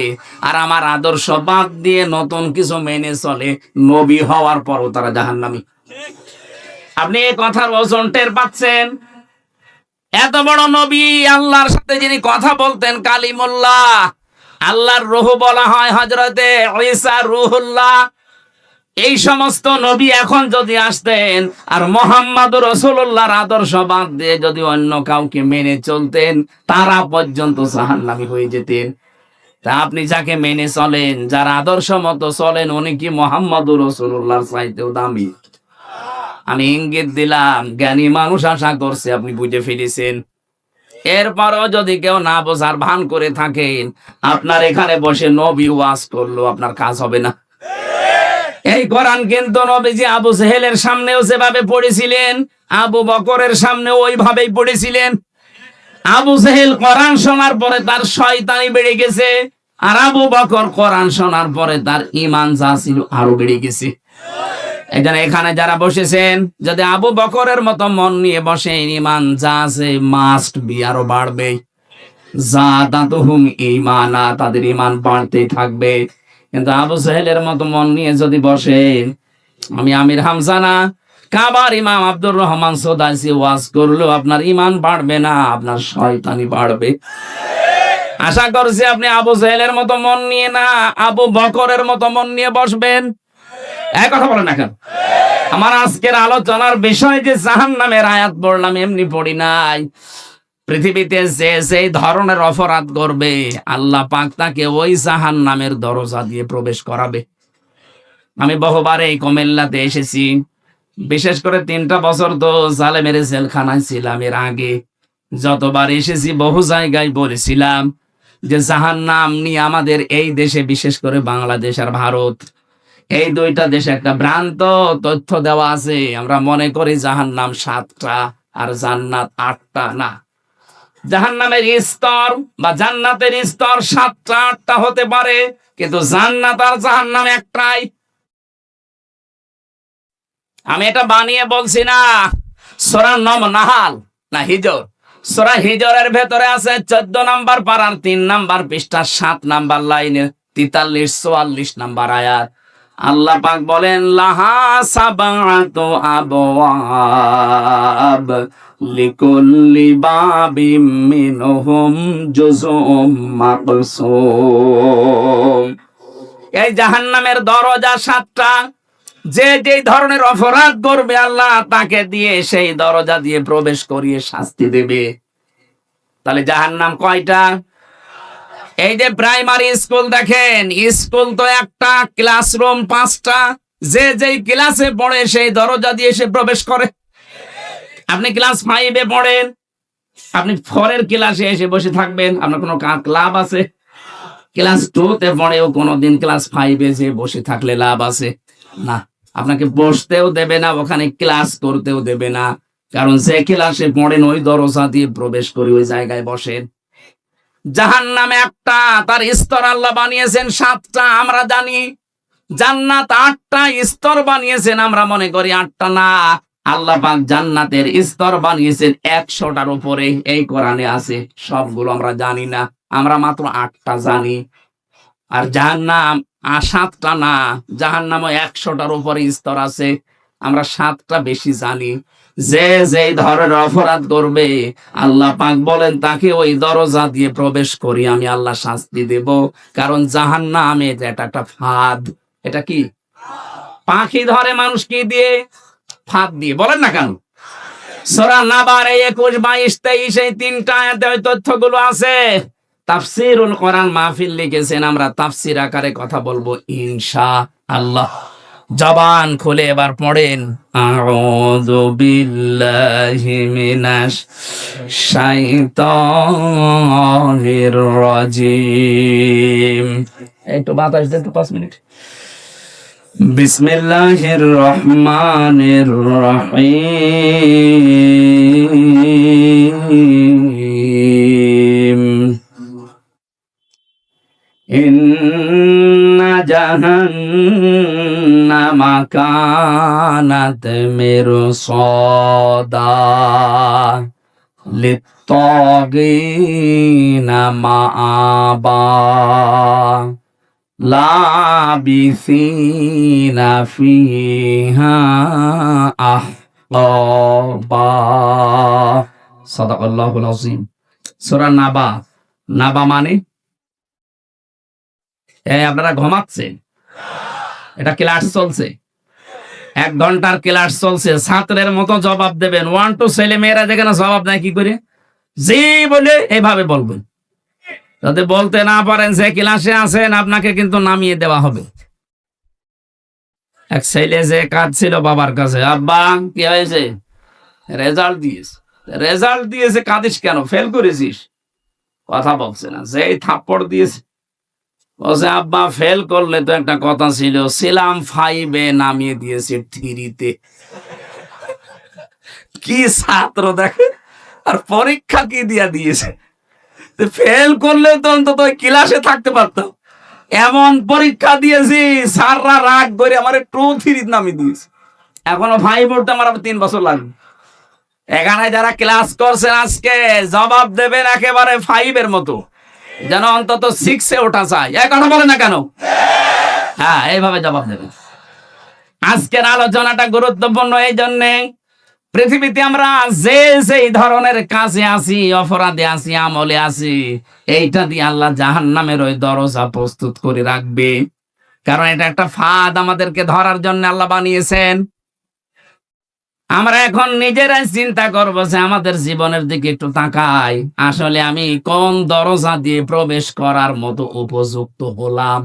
আর আমার আদর্শ বাদ দিয়ে নতুন কিছু মেনে চলে, নবী হওয়ার পরও তারা জাহান্নামী। আপনি এই কথার ওজন টের পাচ্ছেন? এত বড় নবী, আল্লাহর সাথে যিনি কথা বলতেন কালিমুল্লাহ, আল্লাহর রূহ বলা হয় হযরতে ঈসা রূহুল্লাহ। এই সমস্ত নবী এখন যদি আসতেন আর মুহাম্মদুর রাসূলুল্লাহর আদর্শ বাদ দিয়ে যদি অন্য কাউকে মেনে চলতেন, তারা পর্যন্ত জাহান্নামী হয়ে যেতেন। তা আপনি যাকে মেনে চলেন, যার আদর্শ মতো চলেন, উনি কি মুহাম্মদুর রাসূলুল্লাহর চাইতেও দামি? আমি ইঙ্গিত দিলাম, জ্ঞানী মানুষ আশা করছে আপনি বুঝে ফেলেছেন। এরপরও যদি কেউ না বোঝার ভান করে থাকেন, আপনার এখানে বসে নবী ওয়াজ করলো, আপনার কাজ হবে না। এই কোরআন কিন্তু নবীজি আবু জেহেলের সামনেও যেভাবে পড়েছিলেন, আবু বকরের সামনেও ওইভাবেই পড়েছিলেন। আবু জেহেল কোরআন শোনার পরে তার শয়তানি বেড়ে গেছে, আর আবু বকর কোরআন শোনার পরে তার ঈমান যা ছিল আরো বেড়ে গেছে। এখানে যারা বসেছেন, যদি আবু বকরের মতো মন নিয়ে বসে, ঈমান যা আছে মাস্ট বি আরো বাড়বে। যাদাতুহুম ঈমানা, তাদের ঈমান বাড়তেই থাকবে। কিন্তু আবু জেহেলের মতো মন নিয়ে যদি বসেন, আমি আমির হামজা না, কাবার ইমাম আব্দুর রহমান সোদাইসি ওয়াজ করলেও আপনার ঈমান বাড়বে না, আপনার শয়তানি বাড়বে। আশা করছি আপনি আবু জেহেলের মতো মন নিয়ে না, আবু বকরের মতো মন নিয়ে বসবেন। এক কথা বলেন না কেন? আমার আজকের আলোচনার বিষয় যে জাহান্নামের আয়াত পড়লাম, এমনি পড়ি নাই। পৃথিবীতে যে যেই ধরনের অপরাধ করবে, আল্লাহ পাক তাকে ওই জাহান্নামের দরজা দিয়ে প্রবেশ করাবে। আমি বহুবার এই কুমিল্লাতে এসেছি, বিশেষ করে 3টা বছর তো জালেমের জেলখানায় ছিলাম। এর আগে যতবার এসেছি বহু জায়গায় বলেছিলাম যে জাহান্নাম নিয়ে আমাদের এই দেশে, বিশেষ করে বাংলাদেশ আর ভারত, এই 2টা দেশে একটা ভ্রান্ত তথ্য দেওয়া আছে। আমরা মনে করি জাহান্নাম 7টা আর জান্নাত 8টা। না, জাহান্নামের স্তর বা জান্নাতের স্তর 7টা 8টা হতে পারে, কিন্তু জান্নাত আর জাহান্নাম একটাই। আমি এটা বানিয়ে বলছি না। সূরা নাহাল না হিজর, সূরা হিজরের ভেতরে আছে 14 নম্বর পারার 3 নম্বর পৃষ্ঠা 7 নম্বর লাইনে 43 44 নম্বর আয়াত। আল্লাহ পাক বলেন, লাহা সাবাতু আবওয়াব লিকুল্লি বাবিম মিনহুম জুজউম মাকসুম। এই জাহান্নামের দরজা 7টা। যে যেই ধরনের অপরাধ করবে, আল্লাহ তাকে দিয়ে সেই দরজা দিয়ে প্রবেশ করিয়ে শাস্তি দেবে। তাহলে জাহান্নাম কয়টা? এই যে প্রাইমারি স্কুল দেখেন, স্কুল তো একটা, ক্লাসরুম 5টা। যে যেই ক্লাসে পড়ে সেই দরজা দিয়ে সে প্রবেশ করে। আপনি ক্লাস 5-এ পড়েন, আপনি 4-এর ক্লাসে এসে বসে থাকবেন, আপনার কোনো লাভ আছে? ক্লাস 2-তে পড়েও কোনোদিন ক্লাস 5-এ যে বসে থাকলে লাভ আছে? না, আপনাকে বসতেও দেবে না, ওখানে ক্লাস করতেও দেবে না। কারণ যে ক্লাসে পড়েন ওই দরজা দিয়ে প্রবেশ করে ওই জায়গায় বসেন। জাহান্নামে একটা, তার স্তর আল্লাহ বানিয়েছেন 7টা, আমরা জানি। জান্নাত 8টা স্তর বানিয়েছেন, আমরা মনে করি 8টা না, আল্লাহ পাক জান্নাতের স্তর বানিয়েছেন 100টার উপরে। এই কোরআনে আছে, সবগুলো আমরা জানি না, আমরা মাত্র 8টা জানি। আর জাহান্নাম 7টা না, জাহান্নামও 100টার উপরে স্তর আছে, আমরা 7টা বেশি জানি। যে যেই ধরনের অপরাধ করবে আল্লাহ পাক বলেন তাকে ওই দরজা দিয়ে প্রবেশ করি আমি আল্লাহ শাস্তি দেব। কারণ জাহান্নামে এটা একটা ফাঁদ। এটা কি? পাখি ধরে মানুষ কি দিয়ে? ফাঁদ দিয়ে। বলেন না কেন? সূরা নাবার 21, 22, 23 এই 3টা আয়াতে ওই তথ্যগুলো আছে। তাফসীরুল কোরআন মাহফিল লিখেছেন, আমরা তাফসীর আকারে কথা বলবো ইনশাআল্লাহ। জবান খুলে এবার পড়েন, আউযু বিল্লাহি মিনাশ শাইতানির রাজিম। একটু বাতাস দেন তো 5 মিনিট। বিসমিল্লাহির রহমানির রহিম। ইন্না জাহান্নামা কানাত মিরসাদা লিত্তাগিনা মাআবা লাবিসিনা ফিহা আহকাবা। সাদাকাল্লাহুল আযীম। সূরা নাবা। নাবা মানে আপনারা ঘুমাচ্ছেন, এটা ক্লাস চলছে, 1 ঘন্টার ক্লাস চলছে, ছাত্রের মতো জবাব দেবেন। 1 2 ছেলে মেয়েরা যেখানে জবাব দেয় কি করে? জি বলে এইভাবে বলবেন। যদি বলতে না পারেন যে ক্লাসে আছেন, আপনাকে কিন্তু নামিয়ে দেওয়া হবে। এক ছেলে যে কাঁদছিল বাবার কাছে, আব্বা কি হয়েছে? রেজাল্ট দিয়েছে। রেজাল্ট দিয়েছে, কাঁদিস কেন? ফেল করেছিস? কথা বলছে না, যেই থাপ্পড় দিয়েছে বলছে আব্বা ফেল করলে তো একটা কথা ছিল, ছিলাম 5-এ নামিয়ে দিয়েছে 3-তে। কি ছাত্র দেখে, আর পরীক্ষা কি দিয়া দিয়েছে। ফেল করলে তো অন্তত ক্লাসে থাকতে পারতাম, এমন পরীক্ষা দিয়েছি স্যাররা রাগ করে আমার 2-3 নামিয়ে দিয়েছে। এখনো 5 উঠতে আমার 3 বছর লাগবে। এখানে যারা ক্লাস করছেন আজকে জবাব দেবেন একেবারে 5-এর মতো, যেন অন্তত 6-এ ওঠা চাই। এই কথা বলে না কেন? হ্যাঁ, এইভাবে জবাব দেবেন। আজকের আলোচনাটা গুরুত্বপূর্ণ এই জন্যে, পৃথিবীতে আমরা যে যেই ধরনের কাজে আছি, অপরাধে আছি, আমলে আছি, এইটা দিয়ে আল্লাহ জাহান্নামের ওই দরজা প্রস্তুত করে রাখবে। কারণ এটা একটা ফাঁদ, আমাদেরকে ধরার জন্য আল্লাহ বানিয়েছেন। আমরা এখন নিজেরাই চিন্তা করবো যে আমাদের জীবনের দিকে একটু তাকাই, আসলে আমি কোন দরজা দিয়ে প্রবেশ করার মতো উপযুক্ত হলাম।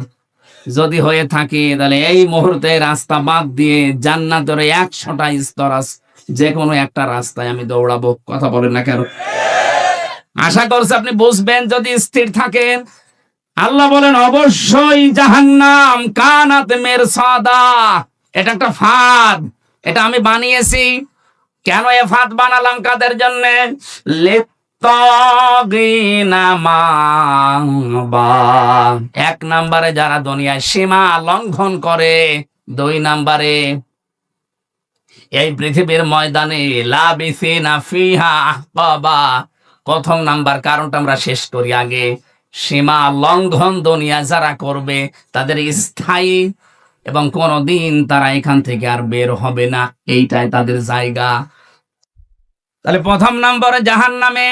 যদি হয়ে থাকে তাহলে এই মুহূর্তে রাস্তা বাদ দিয়ে জান্নাতের 100টা স্তর আছে, যে কোনো একটা রাস্তায় আমি দৌড়াবো। কথা বলেন না কেন? আশা করছি আপনি বুঝবেন যদি স্থির থাকেন। আল্লাহ বলেন অবশ্যই জাহান্নাম কানাত মিরসাদা, এটা একটা ফাঁদ, এটা আমি বানিয়েছি। কেন এ ফাঁদ বানালাম? কাদের জন্য? লিত্তাগিনা মাআবা। 1 নম্বরে যারা দুনিয়ায় সীমা লঙ্ঘন করে, 2 নম্বরে এই পৃথিবীর ময়দানে লাবিসিনা ফিহা আহকাবা। প্রথম নাম্বার কারণটা আমরা শেষ করি আগে। সীমা লঙ্ঘন দুনিয়া যারা করবে তাদের স্থায়ী এবং কোনদিন তারা এখান থেকে আর বের হবে না, এইটাই তাদের জায়গা। তাহলে প্রথম নম্বরে জাহান্নামে,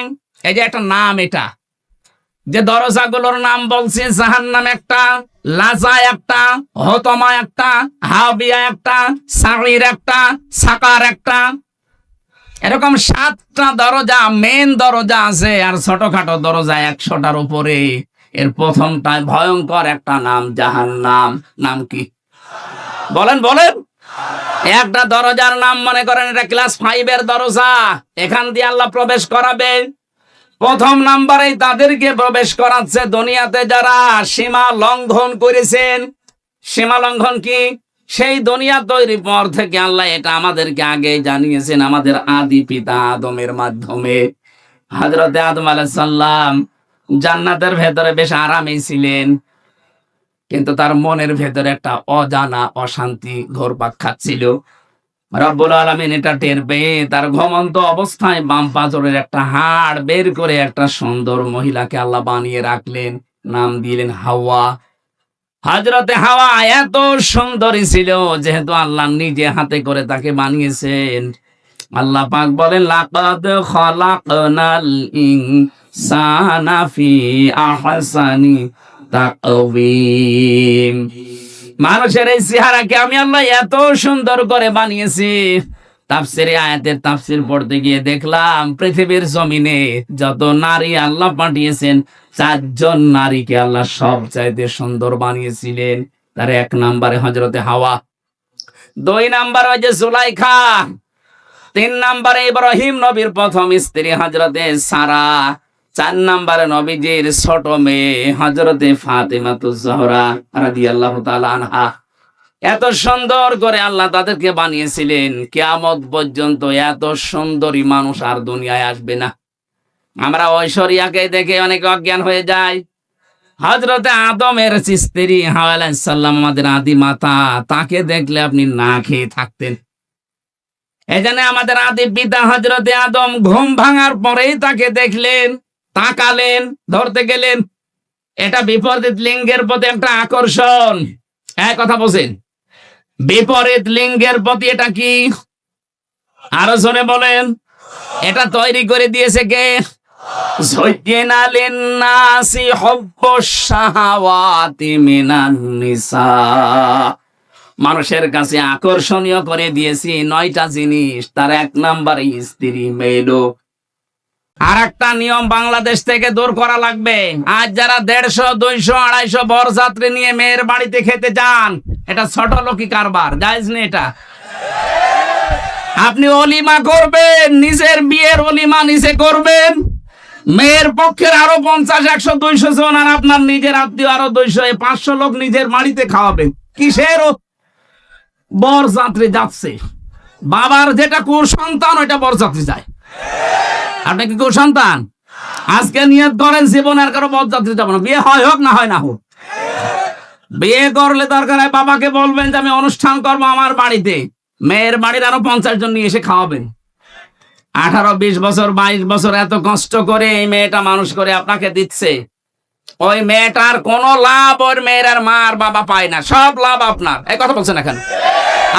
এই যে একটা নাম, এটা যে দরজাগুলোর নাম বলছে, জাহান্নাম একটা, লাজা একটা, হতমা একটা, হাবিয়া একটা, সাঈর একটা, সাকার একটা, এরকম 7টা দরজা, মেন দরজা আছে, আর ছোটখাটো দরজা 100টার উপরে। এর প্রথমটায় ভয়ঙ্কর একটা নাম জাহান্নাম। নাম কি? বলেন বলেন। একটা দরজার নাম মনে করেন এটা ক্লাস 5-এর দরজা, এখান দিয়ে আল্লাহ প্রবেশ করাবে। প্রথম নাম্বারেই তাদেরকে প্রবেশ করাচ্ছে দুনিয়াতে যারা সীমা লঙ্ঘন করেছেন। সীমা লঙ্ঘন কি? সেই দুনিয়া তৈরির পর থেকে আল্লাহ এটা আমাদেরকে আগে জানিয়েছেন, আমাদের আদি পিতা আদমের মাধ্যমে। হযরতে আদম আলাইহিস সালাম জান্নাতের ভেতরে বেশ আরামে ছিলেন। কিন্তু তার মনের ভেতরে একটা অজানা অশান্তি ঘুরপাক খাচ্ছিল। রব্বুল আলামিন এটা টের পেয়ে তার ঘুমন্ত অবস্থায় বাম পাঁজরের একটা হাড় বের করে একটা সুন্দর মহিলাকে আল্লাহ বানিয়ে রাখলেন, নাম দিলেন হাওয়া। হযরতে হাওয়া এত সুন্দরী ছিল, যেহেতু আল্লাহ নিজে হাতে করে তাকে বানিয়েছেন। আল্লাহ পাক বলেন, লাকাদ খালাকনাল ইনসানা ফি আহসানি তাকওয়িম। মানুষের এই চেহারাকে আমি আল্লাহ এত সুন্দর করে বানিয়েছি। তাফসিরে আয়াতের তাফসির পড়তে গিয়ে দেখলাম, পৃথিবীর জমিনে যত নারী আল্লাহ পাঠিয়েছেন, 4 জন নারীকে আল্লাহ সবচাইতে সুন্দর বানিয়েছিলেন। তার 1 নম্বরে হযরতে হাওয়া, 2 নম্বরে ওই যে জুলাইখা, 3 নম্বরে ইব্রাহিম নবীর প্রথম স্ত্রী হযরতে সারা, 4 নম্বরে নবীজির ছোট মেয়ে হযরতে ফাতেমাতুজ জোহরা রাদিয়াল্লাহু তাআলা আনহা। এত সুন্দর করে আল্লাহ তাদেরকে বানিয়েছিলেন, কিয়ামত পর্যন্ত এত সুন্দরী মানুষ আর দুনিয়ায় আসবে না। আমরা ঐশ্বরিয়াকে দেখে অনেক অজ্ঞান হয়ে যায়। হযরতে আদমের স্ত্রী হাওয়া আলাইহিস সালাম, আমাদের আদি মাতা, তাকে দেখলে আপনি না খেয়ে থাকতেন। এজন্য আমাদের আদি পিতা হযরতে আদম ঘুম ভাঙার পরেই তাকে দেখলেন, তাকালেন, ধরতে গেলেন। এটা বিপরীত লিঙ্গের প্রতি একটা আকর্ষণ। এক কথা বলছেন, বিপরীত লিঙ্গের প্রতি এটা কি? আরো জোরে বলেন। এটা তৈরি করে দিয়েছে কে? যুজ্জিনা লিন্নাসি হুব্বুশ শাহাওয়াতি মিনান নিসা। মানুষের কাছে আকর্ষণীয় করে দিয়েছি 9টা জিনিস, তার 1 নম্বরে স্ত্রী, মেয়ে লোক। আর একটা নিয়ম বাংলাদেশ থেকে দূর করা লাগবে। আজ যারা 150, 200, 250 বরযাত্রী নিয়ে মেয়ের বাড়িতে খেতে যান, এটা ছোট লোকি কারবার, জায়েজ নেই এটা। আপনি অলিমা করবেন, নিজের বিয়ের অলিমা নিজে করবেন, মেয়ের পক্ষের আরো 50, 100, 200 জন, আর আপনার নিজের আত্মীয় আরো 200, 500 লোক নিজের বাড়িতে খাওয়াবেন। কিসের বরযাত্রী যাচ্ছে? বাবার যেটা কুসন্তান, ওইটা বরযাত্রী যায়। আপনি কি কুসন্তান? আজকে নিয়ত করেন জীবনে আর কারো বরযাত্রী যাবো না, বিয়ে হয় হোক না হয় না হোক। বিয়ে করলে দরকার হয় বাবাকে বলবেন যে আমি অনুষ্ঠান করবো আমার বাড়িতে, মেয়ের বাড়ির আরো 50 জন নিয়ে এসে খাওয়াবেন। 18, 20 বছর, 22 বছর এত কষ্ট করে এই মেয়েটা মানুষ করে আপনাকে দিচ্ছে। ওই মেয়েটার কোনো লাভ ওর মেয়ের আর মা আর বাবা পায় না, সব লাভ আপনার। এই কথা বলছেন এখন।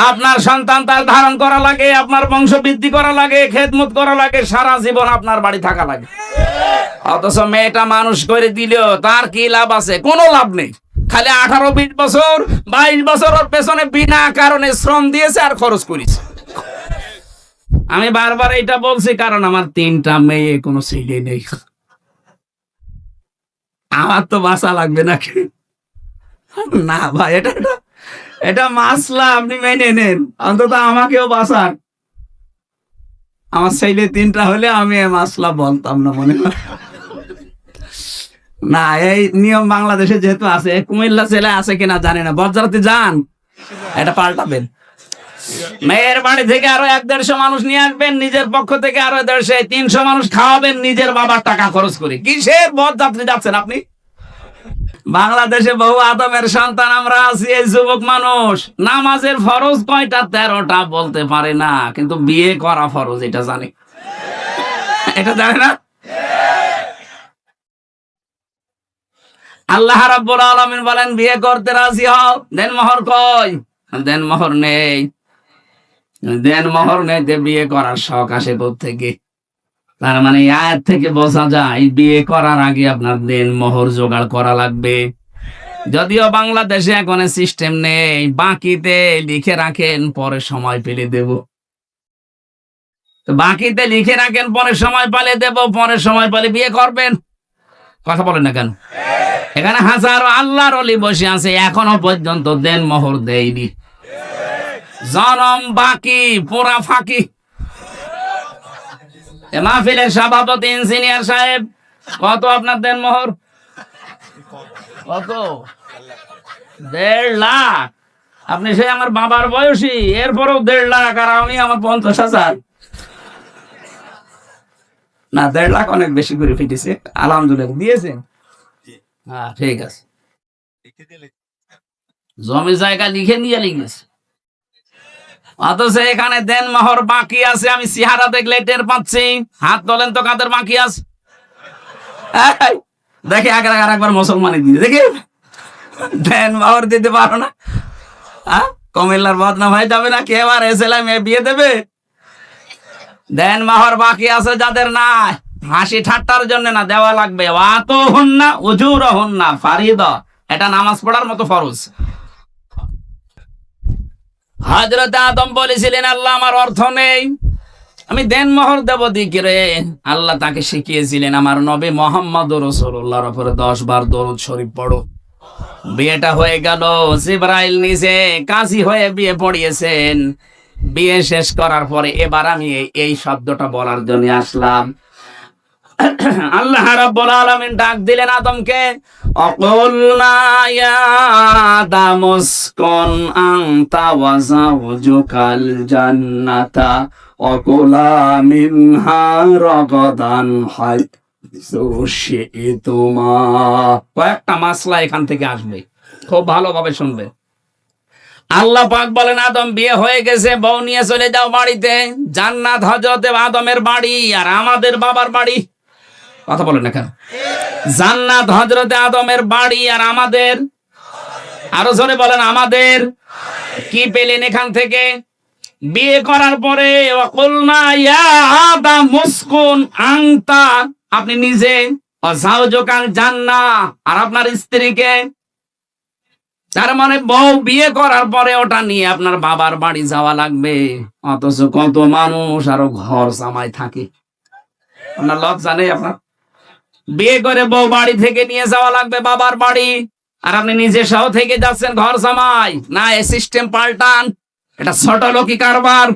আপনার সন্তান তার ধারণ করা লাগে, আপনার বংশ বৃদ্ধি করা লাগে, খেদমত করা লাগে, সারা জীবন আপনার বাড়ি থাকা লাগে। অথচ মেয়েটা মানুষ করে দিলেও তার কি লাভ আছে? কোনো লাভ নেই। খালি 18, 20 বছর, 22 বছর ওর পেছনে বিনা কারণে শ্রম দিয়েছে আর খরচ করেছে। আমি বারবার এটা বলছি কারণ আমার 3টা মেয়ে, কোনো ছেলে নেই। আমার তো বাঁচা লাগবে নাকি? না ভাই, এটা মাসলা, আপনি মেনে নেন, অন্তত আমাকেও বাঁচান। আমার ছেলে 3টা হলে আমি মাসলা বলতাম না, মনে হয় না। এই নিয়ম বাংলাদেশে যেহেতু আছে, কুমিল্লা ছেলে আছে কিনা জানি না, বরযাত্রী যান, এটা পাল্টাবেন। মেয়ের বাড়ি থেকে আরো 100-150 মানুষ নিয়ে আসবেন, নিজের পক্ষ থেকে আরো 150, 300 মানুষ খাওয়াবেন নিজের বাবার টাকা খরচ করে। কিসের বরযাত্রী যাচ্ছেন আপনি? বাংলাদেশে বহু আদমের সন্তান আমরা আছি, এই যুবক মানুষ নামাজের ফরজ কয়টা? 13টা বলতে পারে না, কিন্তু বিয়ে করা ফরজ এটা জানে। এটা জানে না। আল্লাহ রাব্বুল আলামিন বলেন, বিয়ে করতে রাজি হও, দেন মোহর কই? দেন মোহর নেই। দেন মোহর নেই, বিয়ে করার শখ আসে কোত্থেকে? তার মানে আয়াত থেকে বোঝা যায় বিয়ে করার আগে আপনার দেন মোহর জোগাড় করা লাগবে। যদিও বাংলাদেশে এখন সিস্টেম নেই, বাকিতে লিখে রাখেন, পরে সময় পেলে দেব। বাকিতে লিখে রাখেন, পরে সময় পেলে দেব, পরে সময় পেলে বিয়ে করবেন। কথা বলেন না কেন? এখানে হাজারো আল্লাহর ওলি বসে আছে, এখনো পর্যন্ত দেন মোহর দেয়নি। জনম বাকি, পুরা ফাঁকি। মাহফিলের সভাপতি ইঞ্জিনিয়ার সাহেব, কত আপনার দেন মোহর? কত? 1.5 লাখ। আপনি সেই আমার বাবার বয়সী, এরপরেও 1.5 লাখ, আর আমি আমার 50,000। না, 1.5 লাখ অনেক বেশি করে ফিটেছে। আলহামদুলিল্লাহ দিয়েছেন। হ্যাঁ, ঠিক আছে। জমি জায়গা লিখে নিয়ে লিখেছে, অথচ এখানে দেন মোহর বাকি আছে। আমি চেহারা দেখলে টের পাচ্ছি। হাত তোলেন তো কাদের বাকি আছে। এই, দেখে একবার মুসলমানি দিয়ে দেখি দেন মোহর দিতে পারো না। কুমিল্লার বদনাম হয়ে যাবে না? কে এবার এসেলাম বিয়ে দেবে? দেন মোহর বাকি আছে যাদের, না হাসি ঠাট্টার জন্য না, দেওয়া লাগবে। ওয়াতো হন না উজুর হন না ফারিদ, এটা নামাজ পড়ার মতো ফরজ। হযরত আদম বলেছিলেন, আল্লাহ আমার অর্থ নেই, আমি দেন মোহর দেব দিকে রে। আল্লাহ তাকে শিখিয়েছিলেন, আমার নবী মুহাম্মদ রাসূলুল্লাহর উপরে 10 বার দরুদ শরীফ পড়ো। বিয়েটা হয়ে গেল। জিবরাইল নিজে কাজী হয়ে বিয়ে পড়িয়েছেন। বিয়ে শেষ করার পরে এবার আমি এই শব্দটা বলার জন্য আসলাম। আল্লাহ রাব্বুল আলামিন ডাক দিলেন আদমকে, অকুলনা ইয়া আদামুসকুন আনতা ওয়া যাওজুকাল জান্নাতা ওয়াকুলা মিনহা রাগাদান হাইসু শি'তুমা। কয়েকটা মাসলা এখান থেকে আসবে, খুব ভালোভাবে শুনবে। আল্লাহ পাক বলেন, আদম বিয়ে হয়ে গেছে, বউ নিয়ে চলে যাও বাড়িতে। জান্নাত হযরত আদমের বাড়ি আর আমাদের বাবার বাড়ি। কথা বলেন না কেন? জান্নাত হযরত আদমের বাড়ি আর আমাদের, আরো জোরে বলেন আমাদের। কি পেলেন এখান থেকে? বিয়ে করার পরে ওয়াকুলনা ইয়া আদম মুসকুন আনতা, আপনি নিজে, ওয়া যাওজুকাল জান্নাহ, আর আপনার স্ত্রীকে। তার মানে বউ বিয়ে করার পরে ওটা নিয়ে আপনার বাবার বাড়ি যাওয়া লাগবে। অথচ কত মানুষ আরো ঘর জামাই থাকে। আপনার লজ্জা নেই? আপনার বিয়ে করে বউ বাড়ি থেকে নিয়ে যাওয়া লাগবে বাবার বাড়ি, আর আপনি নিজে সহ থেকে যাচ্ছেন ঘর জামাই। না, এই সিস্টেম পাল্টান, এটা ছোট লোকি কারবার।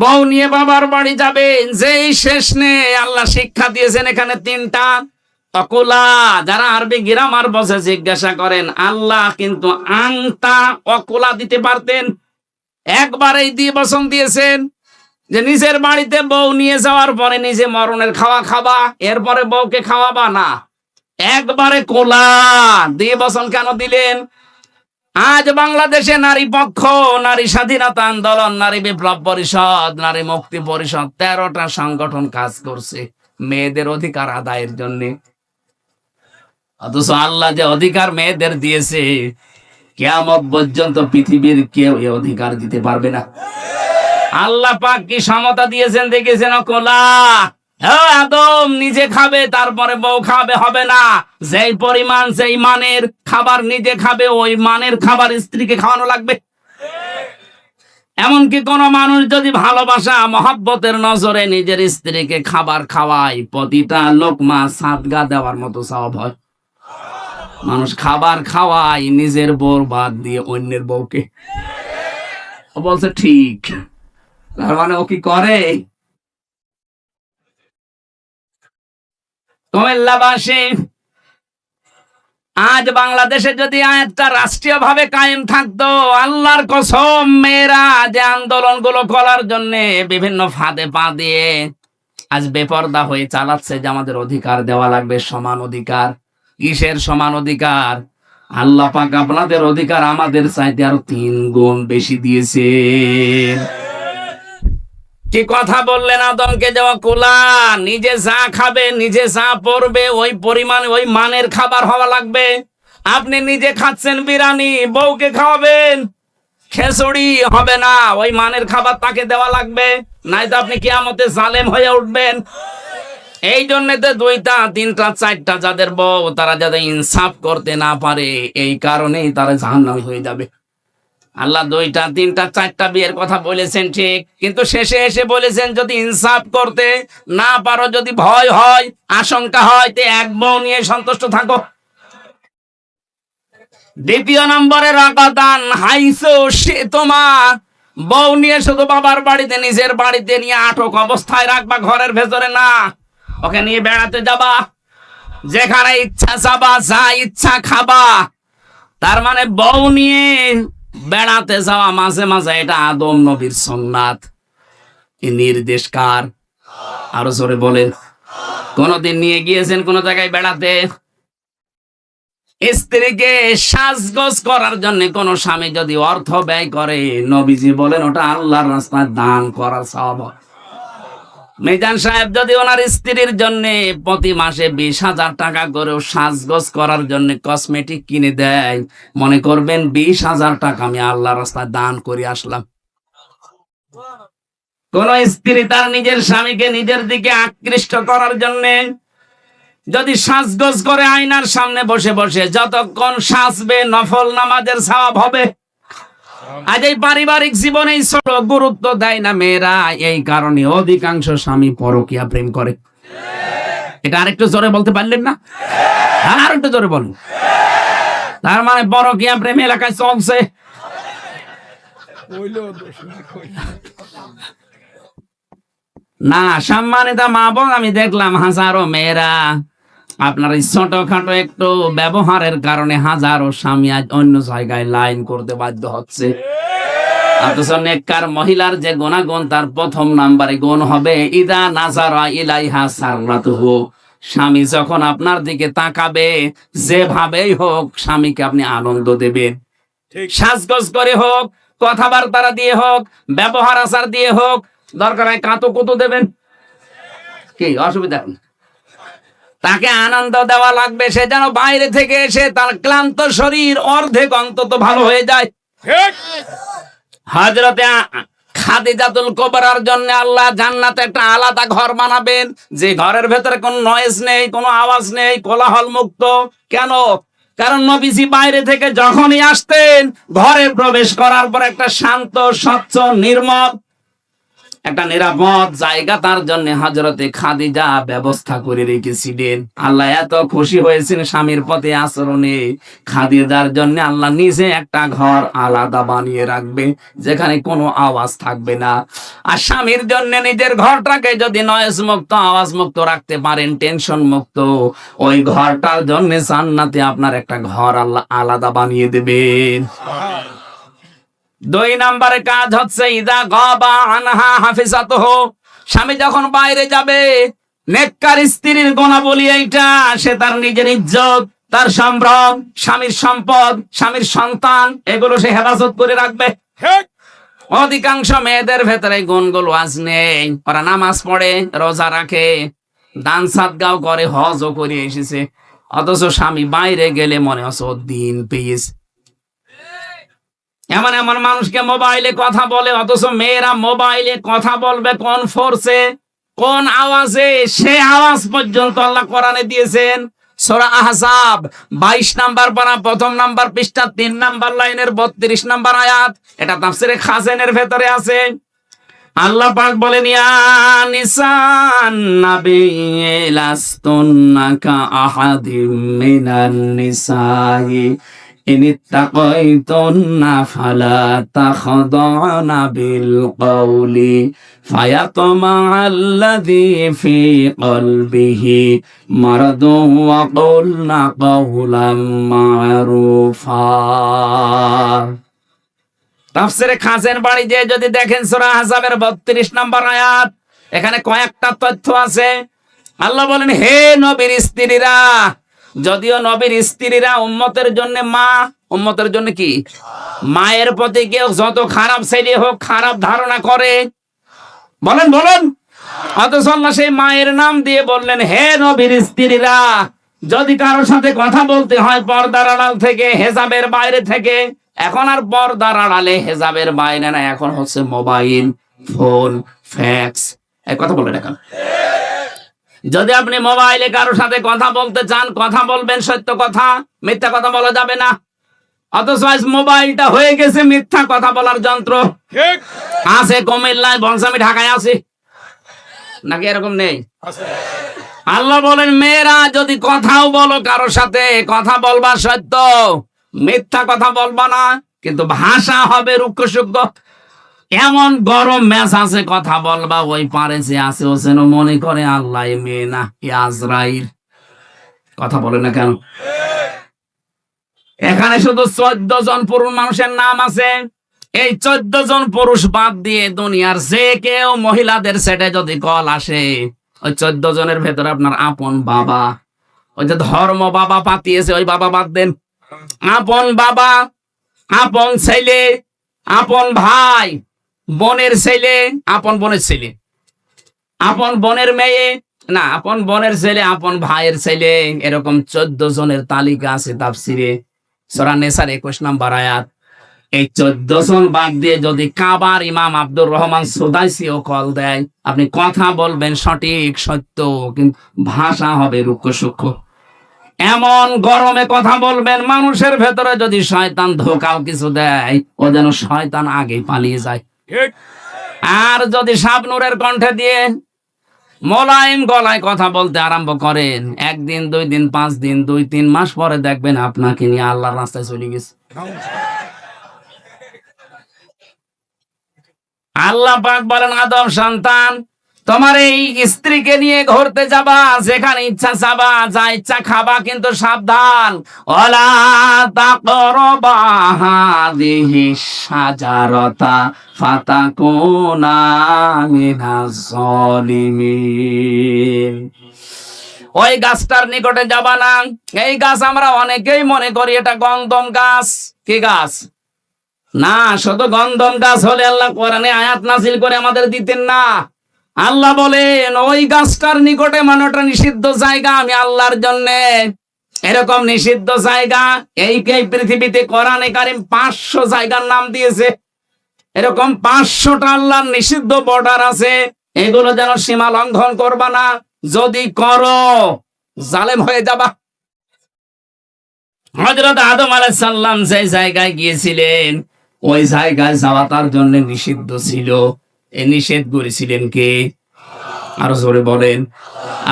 বউ নিয়ে বাবার বাড়ি যাবেন, যেই শেষ নেই। আল্লাহ শিক্ষা দিয়েছেন এখানে 3টা। অকুলা, যারা আরবি গ্রামার বসে জিজ্ঞাসা করেন, আল্লাহ কিন্তু আংতা অকুলা দিতে পারতেন, একবারেই দিয়ে বসন দিয়েছেন যে নিজের বাড়িতে বউ নিয়ে যাওয়ার পরে নিজে মরণের খাওয়া খাবা, এরপরে বউকে খাওয়াবা না। একবারে কোলা দিয়ে বসন কেন দিলেন? আজ বাংলাদেশে নারী পক্ষ, নারী স্বাধীনতা আন্দোলন, নারী বিপ্লব পরিষদ, নারী মুক্তি পরিষদ, 13টা সংগঠন কাজ করছে মেয়েদের অধিকার আদায়ের জন্য। অথচ আল্লাহ যে অধিকার মেয়েদের দিয়েছে, কিয়ামত পর্যন্ত পৃথিবীর কেউ এই অধিকার দিতে পারবে না। আল্লাহ পাক কি সমতা দিয়েছেন দেখেছেন? কোলা আদম নিজে খাবে, তারপরে বউ খাবে হবে না। যেই পরিমাণ যেই মানের খাবার নিজে খাবে, ওই মানের খাবার স্ত্রীকে খাওয়ানো লাগবে। এমনকি কোন মানুষ যদি ভালোবাসা মহব্বতের নজরে নিজের স্ত্রীকে খাবার খাওয়ায়, প্রতিটা লোকমা সাদগা দেওয়ার মতো সওয়াব হয়। মানুষ খাবার খাওয়ায় নিজের বউ বাদ দিয়ে অন্যের বউকে। ও বলছে ঠিক, তার মানে ও কি করে? কুমিল্লাবাসী, আজ বাংলাদেশে যদি আয়াতটা রাষ্ট্রীয় ভাবে কায়েম থাকতো, আল্লাহর কসম, মেয়েরা যে আন্দোলন গুলো করার জন্য বিভিন্ন ফাঁদে পা দিয়ে আজ বেপরদা হয়ে চালাচ্ছে যে আমাদের অধিকার দেওয়া লাগবে, সমান অধিকার। কিসের সমান অধিকার? আল্লাহ পাক আপনাদের অধিকার আমাদের চাইতে আরো 3 গুণ বেশি দিয়েছে। কি কথা বললেন আদমকে? যাওয়া কোলা, নিজে যা খাবে, নিজে যা পড়বে, ওই পরিমাণে ওই মানের খাবার হওয়া লাগবে। আপনি নিজে খাচ্ছেন বিরিয়ানি, বউকে খাওয়াবেন খিচুড়ি, হবে না। ওই মানের খাবার তাকে দেওয়া লাগবে, নাই তো আপনি কিয়ামতে জালেম হয়ে উঠবেন। এই জন্য তো 2টা 3টা 4টা যাদের বউ, তারা যাতে ইনসাফ করতে না পারে, এই কারণেই তারা জাহান্নামী হয়ে যাবে। আল্লাহ 2টা 3টা 4টা বিয়ের কথা বলেছেন ঠিক, কিন্তু শেষে এসে বলেছেন যদি ইনসাফ করতে না পারো, যদি ভয় হয়, আশঙ্কা হয়, তে এক বউ নিয়ে সন্তুষ্ট থাকো। 2 নম্বরে রাগাদান হাইসু শি'তুমা, বউ নিয়ে শুধু বাবার বাড়িতে, নিজের বাড়িতে নিয়ে আটক অবস্থায় রাখবা, ঘরের ভেতরে না। ওকে নিয়ে বেড়াতে যাবা, যেখানে ইচ্ছা যাবা, যা ইচ্ছা খাবা। তার মানে বউ নিয়ে বেড়াতে যাওয়া মাঝে মাঝে, এটা আদম নবীর সুন্নাত। এই নির্দেশ কার? আরো জোরে বলেন। কোনদিন নিয়ে গিয়েছেন কোন জায়গায় বেড়াতে? স্ত্রীকে সাজগোজ করার জন্য কোন স্বামী যদি অর্থ ব্যয় করে, নবীজি বলেন ওটা আল্লাহর রাস্তায় দান করার সওয়াব। মিজান সাহেব যদি ওনার স্ত্রীর জন্য প্রতি মাসে 20,000 টাকা করেও সাজগোজ করার জন্য কসমেটিক কিনে দেয়, মনে করবেন 20,000 টাকা আমি আল্লাহর রাস্তায় দান করে আসলাম। কোন স্ত্রী তার নিজের স্বামীকে নিজের দিকে আকৃষ্ট করার জন্য যদি সাজগোজ করে আয়নার সামনে বসে বসে যতক্ষণ সাজবে নফল নামাজের সওয়াব হবে। আজ এই পারিবারিক জীবনে ছোট গুরুত্ব দেয় না মেয়েরা, এই কারণে অধিকাংশ স্বামী পরকীয়া প্রেম করে। এটা আরেকটু জোরে বলতে পারলেন না? আর একটু জোরে বলুন। তার মানে পরকীয়া প্রেম এলাকায় চলছে। না, সম্মানিত মা বোন, আমি দেখলাম হাজারো মেয়েরা আপনার এই ছোটখাটো একটু ব্যবহারের কারণে হাজারো স্বামী আজ অন্য জায়গায় লাইন করতে বাধ্য হচ্ছে। অথচ নেককার মহিলার যে গুণাগুণ, তার প্রথম নাম্বারে গুণ হবে ইদা নাজারা ইলাইহা সাররাতুহু। স্বামী যখন আপনার দিকে তাকাবে, যেভাবেই হোক স্বামীকে আপনি আনন্দ দেবেন। সাজগোজ করে হোক, কথাবার্তা দিয়ে হোক, ব্যবহার আচার দিয়ে হোক, দরকার হয় কাঁতো কুতো দেবেন, কি অসুবিধা নেই। তাকে আনন্দ দেওয়া লাগবে, সে যেন বাইরে থেকে এসে তার ক্লান্ত শরীর অর্ধেক অন্তত ভালো হয়ে যায়। হযরতে খাদিজাতুল কুবরার জন্য আল্লাহ জান্নাতে একটা আলাদা ঘর বানাবেন, যে ঘরের ভেতরে কোনো নয়েজ নেই, কোনো আওয়াজ নেই, কোলাহল মুক্ত। কেন? কারণ নবীজি বাইরে থেকে যখনই আসতেন, ঘরে প্রবেশ করার পর একটা শান্ত, স্বচ্ছ, নির্মল, একটা নিরাপদ জায়গা তার জন্য হযরতে খাদিজা ব্যবস্থা করে রেখেছিলেন। আল্লাহ এত খুশি হয়েছেন স্বামীর প্রতি আচরণে, খাদিজার জন্য আল্লাহ নিজে একটা ঘর আলাদা বানিয়ে রাখবে, যেখানে কোনো আওয়াজ থাকবে না। আর স্বামীর জন্য নিজের ঘরটাকে যদি নয়েজ মুক্ত, আওয়াজ মুক্ত রাখতে পারেন, টেনশন মুক্ত, ওই ঘরটার জন্য জান্নাতে আপনার একটা ঘর আল্লাহ আলাদা বানিয়ে দেবেন। 2 নম্বরে কাজ হচ্ছে ইদা গাবা আনহা হাফিজাতুহু। স্বামী যখন বাইরে যাবে, নেককার স্ত্রীর গুণাবলী এইটা, সে তার নিজের ইজ্জত, তার সম্ভ্রম, স্বামীর সম্পদ, স্বামীর সন্তান, এগুলো সে হেফাজত করে রাখবে। অধিকাংশ মেয়েদের ভেতরে গুণগুলো আজ নেই। ওরা নামাজ পড়ে, রোজা রাখে, দান সাদগাও করে, হজও করে এসেছে, অথচ স্বামী বাইরে গেলে মনে হচ্ছে ও দিন পেয়েছে। এমন এমন মানুষকে মোবাইলে কথা বলে, অথচ মেয়েরা মোবাইলে কথা বলবে কোন ফোর্সে, কোন আওয়াজে, সে আওয়াজ পর্যন্ত আল্লাহ কোরআনে দিয়েছেন। সূরা আহজাব 22 নাম্বার পারা, প্রথম নাম্বার পৃষ্ঠা, 3 নাম্বার লাইনের 32 নাম্বার আয়াত। এটা তাফসীরে খাজেনের ভেতরে আছে। আল্লাহ পাক বলেন, ইয়া নিসান নাবিয়্যি লাস্তুন্না কা আহাদিম মিনান নিসাই ইনিত্তাকাইতুন্না ফালা তাখদা'না বিল কওলি ফায়াতমা'আল্লাযী ফী কলবিহি মারাদুন ওয়া কুলনা কাওলাম মা'রুফা। তাফসীরে খাজেন বাড়ি যে যদি দেখেন সূরা আহজাবের 32 নম্বর আয়াত, এখানে কয়েকটা তথ্য আছে। আল্লাহ বলেন, হে নবীর স্ত্রীরা, যদিও নবীর স্ত্রীরা উম্মতের জন্য মা, উম্মতের জন্য কি, মায়ের প্রতি কেউ যত খারাপ ছেলে হোক, খারাপ ধারণা করে, বলেন বলেন, অথচ আল্লাহ সেই মায়ের নাম দিয়ে বললেন, হে নবীর স্ত্রীরা, যদি কারোর সাথে কথা বলতে হয় পর্দার আড়াল থেকে, হেজাবের বাইরে থেকে, এখন আর পর্দার আড়ালে হেজাবের বাইরে না, এখন হচ্ছে মোবাইল, ফোন, ফ্যাক্স, এই কথা বলে না কেন? যদি আপনি মোবাইলে কারোর সাথে কথা বলতে চান, কথা বলবেন সত্য কথা, মিথ্যা কথা বলা যাবে না। অথচ আজ মোবাইলটা হয়ে গেছে মিথ্যা কথা বলার যন্ত্র। আছে কুমিল্লায়, বলছে আমি ঢাকায় আছি, নাকি এরকম নেই? আল্লাহ বলেন, মেয়েরা যদি কথাও বলো কারোর সাথে, কথা বলবা সত্য, মিথ্যা কথা বলবা না, কিন্তু ভাষা হবে রুক্ষ সূক্ষ্ম। এমন গরম মেজাজে কথা বলবা, ওই পারে যে আছে ও যেন মনে করে আল্লাহ মেয়ে না, আজরাইল। কথা বলে না কেন? এখানে শুধু 14 জন পুরুষ মানুষের নাম আছে। এই 14 জন পুরুষ বাদ দিয়ে দুনিয়ার যে কেউ মহিলাদের সেটে যদি কল আসে, ওই 14 জনের ভেতরে আপনার আপন বাবা, ওই যে ধর্ম বাবা পাতিয়েছে, ওই বাবা বাদ দেন। আপন বাবা, আপন ছেলে, আপন ভাই, বোনের ছেলে, আপন বোনের ছেলে, আপন বোনের মেয়ে, না আপন বোনের ছেলে, আপন ভাইয়ের ছেলে, এরকম 14 জনের তালিকা আছে তাফসিরে, সূরা নেসার 21 নম্বর আয়াত। এই 14 জন বাদ দিয়ে যদি কাবার ইমাম আব্দুর রহমান সুদাইসিও কল দেয়, আপনি কথা বলবেন সঠিক সত্য, কিন্তু ভাষা হবে রুক্ষ সূক্ষ্ম। এমন গরমে কথা বলবেন, মানুষের ভেতরে যদি শয়তান ধোকাও কিছু দেয়, ও যেন শয়তান আগে পালিয়ে যায়। আর যদি শাবনূরের কণ্ঠে দিয়ে মোলায়েম গলায় কথা বলতে আরম্ভ করেন, 1 দিন 2 দিন 5 দিন 2-3 মাস পরে দেখবেন আপনাকে নিয়ে আল্লাহর রাস্তায় চলে গেছে। আল্লাহ পাক বলেন, আদম সন্তান, তোমার এই স্ত্রীকে নিয়ে ঘুরতে যাবা, যেখানে ইচ্ছা যাবা, যা ইচ্ছা খাবা, কিন্তু সাবধান, ওয়ালা তাকরাবা হাযিহি শাজারাতা ফাতাকুনা মিনাজ জালিমিন। ওই গাছটার নিকটে যাবা না। এই গাছ আমরা অনেকেই মনে করি এটা গন্ধম গাছ। কি গাছ? না, শুধু গন্ধম গাছ হলে আল্লাহ কোরআনে আয়াত নাযিল করে আমাদের দিতেন না। আল্লাহ বলেন ওই গাছটার নিকটে, মানে ওটা নিষিদ্ধ জায়গা আমি আল্লাহর জন্য। এরকম নিষিদ্ধ জায়গা এই পৃথিবীতে কোরআনে কারীম 500 জায়গার নাম দিয়েছে। এরকম 500টা আল্লাহর নিষিদ্ধ বর্ডার আছে, এগুলো যেন সীমা লঙ্ঘন করবা না। যদি করো জালেম হয়ে যাবা। হযরত আদম আলাইহিস সালাম যে জায়গায় গিয়েছিলেন, ওই জায়গায় যাওয়া তার জন্য নিষিদ্ধ ছিল। এই নিষেধ করেছিলেন কে? আরো জোরে বলেন।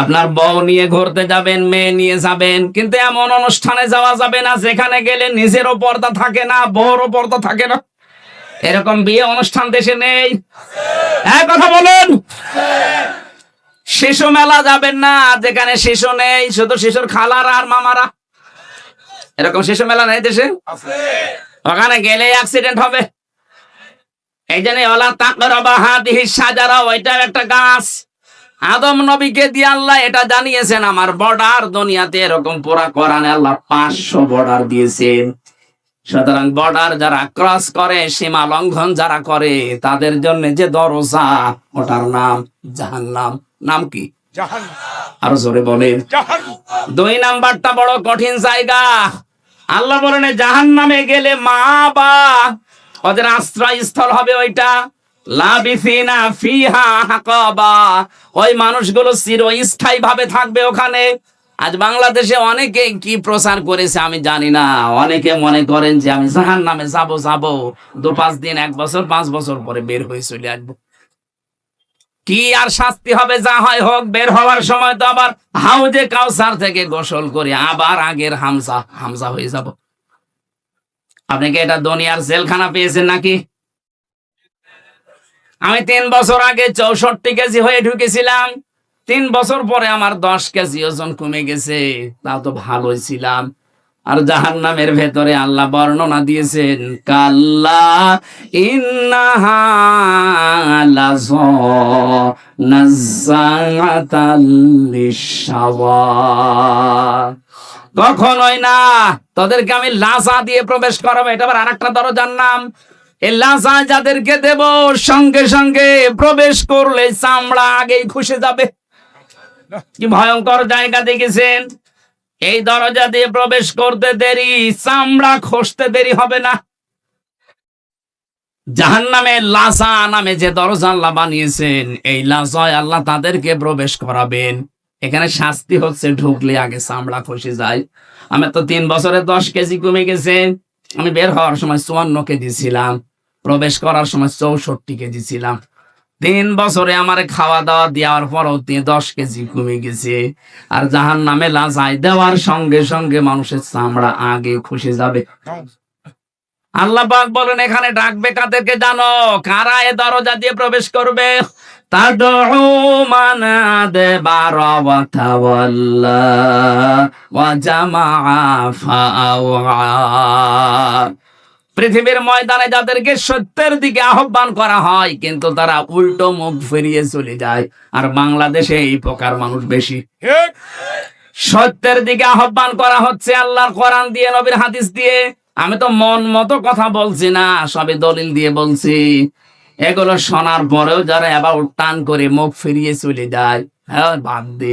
আপনার বউ নিয়ে ঘুরতে যাবেন, মেয়ে নিয়ে যাবেন, কিন্তু এমন অনুষ্ঠানে যাওয়া যাবে না যেখানে গেলে নিজেরও পর্দা থাকে না, বউরও পর্দা থাকে না। এরকম বিয়ে অনুষ্ঠান দেশে নেই? এক কথা বলেন। শিশু মেলা যাবেন না যেখানে শিশু নেই, শুধু শিশুর খালারা আর মামারা। এরকম শিশু মেলা নেই দেশে? ওখানে গেলে অ্যাক্সিডেন্ট হবে। এই জন্য ওয়ালা তাকরাবা হাযিহি শাজারা, ওইটাও একটা গাছ। আদম নবীকে দিয়ে আল্লাহ এটা জানিয়েছেন, আমার বর্ডার দুনিয়াতে এরকম পুরা কোরআনে আল্লাহ 500 বর্ডার দিয়েছেন। সুতরাং বর্ডার যারা ক্রস করে, সীমা লঙ্ঘন যারা করে, তাদের জন্য যে দরজা, ওটার নাম জাহান্নাম। নাম কি? জাহান্নাম। আরো জোরে বলেন। জাহান্নাম। 2 নাম্বারটা বড় কঠিন জায়গা। আল্লাহ বলেন জাহান্নামে গেলে মা বা ওদের আশ্রয়স্থল হবে ওইটা, লাবিসিনা ফিহা হাকাবা। ওই মানুষগুলো চিরস্থায়ী ভাবে থাকবে ওখানে। আজ বাংলাদেশে অনেকে কি প্রচার করেছে আমি জানি না, অনেকে মনে করেন যে আমি জাহান্নামে যাব 2-5 দিন, 1 বছর 5 বছর পরে বের হয়ে চলে আসবো। কি আর শাস্তি হবে, যা হয় হোক। বের হওয়ার সময় তো আবার হাউজে কাউসার থেকে গোসল করে আবার আগের হামজা হয়ে যাব। আপনি কি এটা দুনিয়ার জেলখানা পেয়েছেন নাকি? আমি 3 বছর আগে 64 কেজি হয়ে ঢুকেছিলাম। 3 বছর পরে আমার 10 কেজি ওজন কমে গেছে। তাও তো ভালোই ছিলাম। আর জাহান্নামের ভেতরে আল্লাহ বর্ণনা দিয়েছেন, কাল্লা ইন্নাহা লাযা নাযাআতাল লিশাওয়া। কখনোই না, তোদেরকে আমি লাজা দিয়ে প্রবেশ করাবো। এটা আবার আরেকটা দরজার নাম। এই লাজা যাদেরকে দেব, সঙ্গে সঙ্গে প্রবেশ করলে চামড়া আগেই খসে যাবে। কি ভয়ঙ্কর জায়গা দেখেছেন? এই দরজা দিয়ে প্রবেশ করতে দেরি, চামড়া খসতে দেরি হবে না। জাহান্নামে লাজা নামে যে দরজা আল্লাহ বানিয়েছেন, এই লাজায় আল্লাহ তাদেরকে প্রবেশ করাবেন। এখানে শাস্তি হচ্ছে ঢুকলে আগে চামড়া খসে যায়। আমি তো 3 বছরে 10 কেজি কমে গেছে। আমি বের হওয়ার সময় 54 কেজি ছিলাম, প্রবেশ করার সময় 64 কেজি ছিলাম। 3 বছরে আমার খাওয়া দাওয়া দেওয়ার পরও 10 কেজি কমে গেছে। আর জাহান্নামে লাজায় দেওয়ার সঙ্গে সঙ্গে মানুষের চামড়া আগে খসে যাবে। আল্লাহ পাক বলেন এখানে ডাকবে কাদেরকে জানো? কারা এ দরজা দিয়ে প্রবেশ করবে? তাদউ মান আদবারা ওয়া তাওয়াল্লা ওয়া জামাআ ফাআওয়া। পৃথিবীর ময়দানে যাদেরকে সত্যের দিকে আহ্বান করা হয়, কিন্তু তারা উল্টো মুখ ফিরিয়ে চলে যায়। আর বাংলাদেশে এই প্রকার মানুষ বেশি। সত্যের দিকে আহ্বান করা হচ্ছে আল্লাহর কোরআন দিয়ে, নবীর হাদিস দিয়ে। আমি তো মন মতো কথা বলছি না, সবে দলিল দিয়ে বলছি। এগুলো শোনার পরেও যারা এবার টান করে মুখ ফিরিয়ে চলে যায়, হ্যাঁ বাদ দে।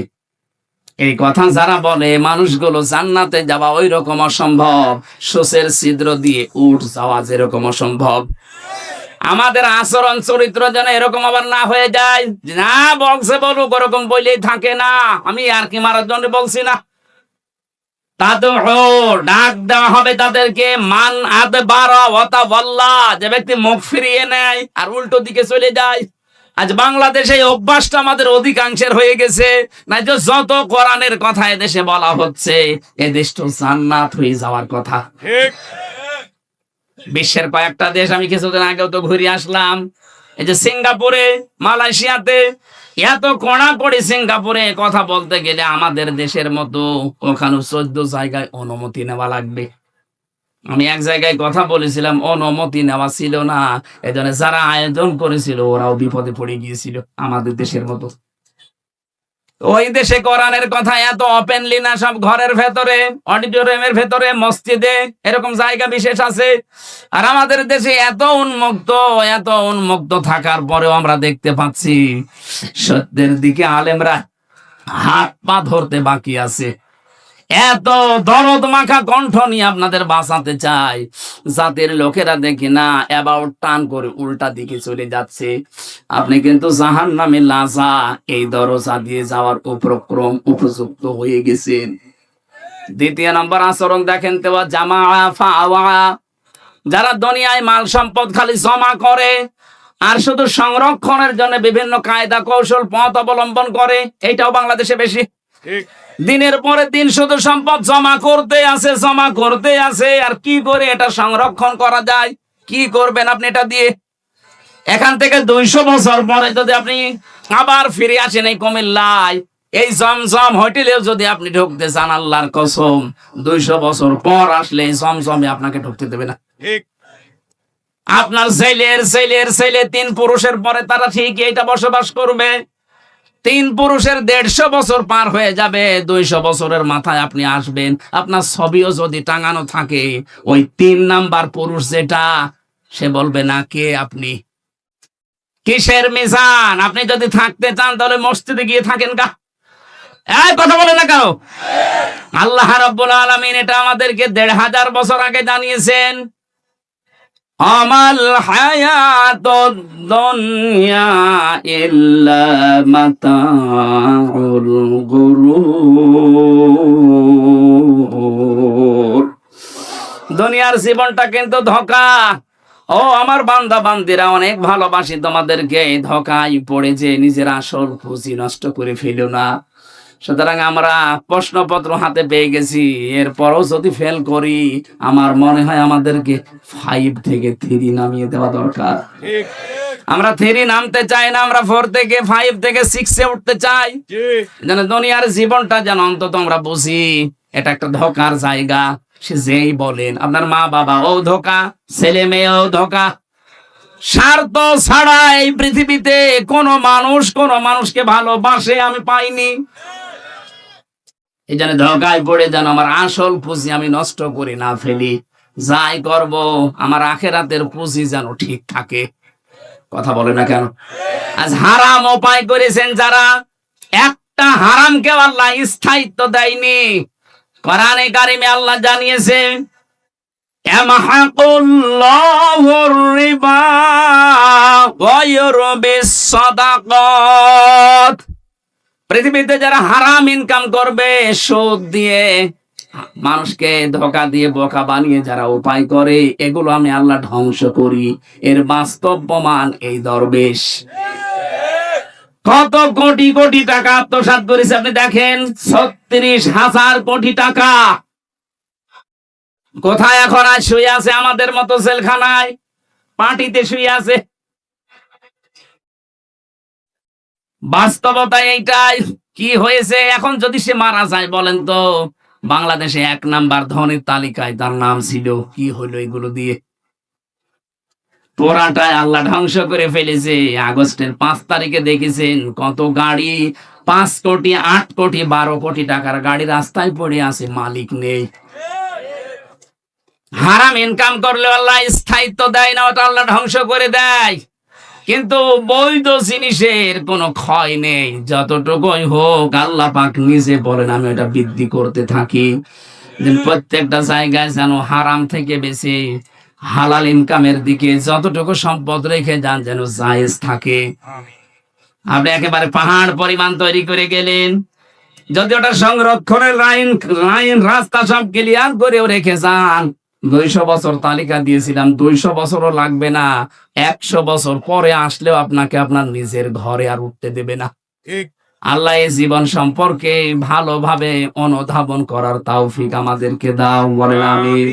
এই কথা যারা বলে মানুষগুলো জান্নাতে যাওয়া ওই রকম অসম্ভব, সোসের ছিদ্র দিয়ে উঠ যাওয়া যেরকম অসম্ভব। আমাদের আচরণ চরিত্র যেন এরকম আবার না হয়ে যায়, না বলছে বলুক ওরকম বললেই থাকে না। আমি আর কি মারার জন্য বলছি না। তাদের ডাক দেওয়া হবে তাদেরকে, মান আদ বারা ওয়াতা ওয়াল্লা, যে ব্যক্তি মুখ ফিরিয়ে নেয় আর উল্টো দিকে চলে যায়। আজ বাংলাদেশে এই অভ্যাসটা আমাদের অধিকাংশের হয়ে গেছে। না যে যত কোরআনের কথা এদেশে বলা হচ্ছে, এদেশ তো জান্নাত হয়ে যাওয়ার কথা। ঠিক। বিশ্বের কয়েকটা দেশ আমি কিছুদিন আগেও তো ঘুরে আসলাম। এই যে সিঙ্গাপুরে, মালয়েশিয়াতে এত কড়াকড়ি। সিঙ্গাপুরে কথা বলতে গেলে আমাদের দেশের মতো ওখানে 14 জায়গায় অনুমতি নেওয়া লাগবে। আমি এক জায়গায় কথা বলেছিলাম, অনুমতি নেওয়া ছিল না। এজন্য যারা আয়োজন করেছিল ওরাও বিপদে পড়ে গিয়েছিল, আমাদের দেশের মতো। ওই দেশে কোরআনের কথা এত ওপেনলি না, সব ঘরের ভেতরে, অডিটোরিয়ামের ভেতরে, মসজিদে, এরকম জায়গা বিশেষ আছে। আর আমাদের দেশে এত উন্মুক্ত থাকার পরেও আমরা দেখতে পাচ্ছি সত্যের দিকে আলেমরা হাত পা ধরতে বাকি আছে। এত দরদ মাখা কণ্ঠ নিয়ে আপনাদের বাঁচাতে চাই, জাতের লোকেরা দেখি না অ্যাবাউট টান করে উল্টা দিকে চলে যাচ্ছে। আপনি কিন্তু জাহান্নামে লাজা, এই দরজা দিয়ে যাওয়ার উপযুক্ত হয়ে গেছেন। দ্বিতীয় নম্বর আচরণ দেখেন তো, জামা ফাওয়া, যারা দুনিয়ায় মাল সম্পদ খালি জমা করে আর শুধু সংরক্ষণের জন্য বিভিন্ন কায়দা কৌশল পথ অবলম্বন করে, এইটাও বাংলাদেশে বেশি। ঠিক। দিনের পরে দিন শুধু সম্পদ জমা করতে আছে। আর কি করে এটা সংরক্ষণ করা যায়? কি করবেন আপনি এটা দিয়ে? এখান থেকে 200 বছর পরে যদি আপনি আবার ফিরে আসেন এই কুমিল্লায়, এই জমজম হোটেলেও যদি আপনি ঢুকতে চান, আল্লাহর কসম 200 বছর পর আসলে এই জমজমে আপনাকে ঢুকতে দেবে না। ঠিক। আপনার ছেলে 3 পুরুষের পরে তারা ঠিক এটা বসবাস করবে। 3 পুরুষের 150 বছর পার হয়ে যাবে, 200 বছরের মাথায় আপনি আসবেন। আপনার ছবিও যদি টাঙানো থাকে, ওই 3 নাম্বার পুরুষ যেটা, সে বলবে না কে আপনি, কিসের মিজান। আপনি যদি থাকতে চান তাহলে মসজিদে গিয়ে থাকেন গা। এই কথা বলে না কেন? আল্লাহ রাব্বুল আলামিন এটা আমাদেরকে 1500 বছর আগে জানিয়েছেন। আমাল হায়াতুদ দুনিয়া ইল্লা মাতাউল গুরুর। দুনিয়ার জীবনটা কিন্তু ধোঁকা। ও আমার বান্দা বান্দিরা, অনেক ভালোবাসি তোমাদেরকে, ধোঁকায় পড়ে যে নিজের আসল পুঁজি নষ্ট করে ফেলো না। সুতরাং আমরা প্রশ্নপত্র হাতে পেয়ে গেছি, এরপরও যদি ফেল করি, আমার মনে হয় আমাদেরকে 5 থেকে 3 নামিয়ে দেওয়া দরকার। ঠিক। আমরা 3 নামতে চাই না, আমরা 4 থেকে 5 থেকে 6-এ উঠতে চাই। জি। যেন দুনিয়ার জীবনটা যেন অন্তত আমরা বুঝি এটা একটা ধোকার জায়গা। সে যেই বলেন, আপনার মা বাবা ও ধোকা, ছেলে মেয়েও ধোকা। স্বার্থ ছাড়া এই পৃথিবীতে কোন মানুষকে ভালোবাসে আমি পাইনি। এই জন্য ধোকায় পড়ে যেন আমার আসল পুঁজি আমি নষ্ট করে না ফেলি। যাই করব আমার আখেরাতের পুঁজি যেন ঠিক থাকে। কথা বলে না কেন? আজ হারাম উপায় করেছেন যারা, একটা হারামকে আল্লাহ স্থায়িত্ব দেয়নি। কোরআনে কারিমে আল্লাহ জানিয়েছেন, ইয়ামহাকুল্লাহুর রিবা ওয়া ইউরবিস সাদাকাত। পৃথিবীতে যারা হারাম ইনকাম করবে, সুদ দিয়ে, মানুষকে ধোঁকা দিয়ে বোকা বানিয়ে যারা উপায় করে, এগুলো আমি আল্লাহ ধ্বংস করি। এর বাস্তব প্রমাণ এই দরবেশ কত কোটি কোটি টাকা আত্মসাৎ করেছে আপনি দেখেন। 36,000 কোটি টাকা কোথায় এখন? আজ শুয়ে আছে আমাদের মতো জেলখানায়, পার্টিতে শুয়ে আছে। বাস্তবতা এইটাই। কি হয়েছে এখন? যদি সে মারা যায়, বলেন তো বাংলাদেশে 1 নাম্বার ধনের তালিকায় তার নাম ছিল, কি হলো এগুলো দিয়ে? পোড়াটাই আল্লাহ ধ্বংস করে ফেলেছে। আগস্টের 5 তারিখে দেখেছেন কত গাড়ি 5 কোটি 8 কোটি 12 কোটি টাকার গাড়ি রাস্তায় পড়ে আছে, মালিক নেই। হারাম ইনকাম করলে আল্লাহ স্থায়িত্ব দেয় না, ওটা আল্লাহ ধ্বংস করে দেয়। কিন্তু বৈধ জিনিসের কোনো ক্ষয় নেই, যতটুকুই হোক আল্লাহ পাক নিজে বলেন আমি ওটা বৃদ্ধি করতে থাকি। যে প্রত্যেকটা জায়গায় যেন হারাম থেকে বেশি হালাল ইনকামের দিকে যতটুকু সম্পদ রেখে যান যেন জায়েজ থাকে। আপনি একেবারে পাহাড় পরিমাণ তৈরি করে গেলেন, যদি ওটা সংরক্ষণের লাইন লাইন রাস্তা সব ক্লিয়ার করেও রেখে যান, 200 বছর তালিকা দিয়েছিলাম, 200 বছরও লাগবে না, 100 বছর পরে আসলেও আপনাকে আপনার নিজের ঘরে আর উঠতে দেবে না। আল্লাহ এই জীবন সম্পর্কে ভালোভাবে অনুধাবন করার তৌফিক আমাদেরকে দাও, বলেন আমিন।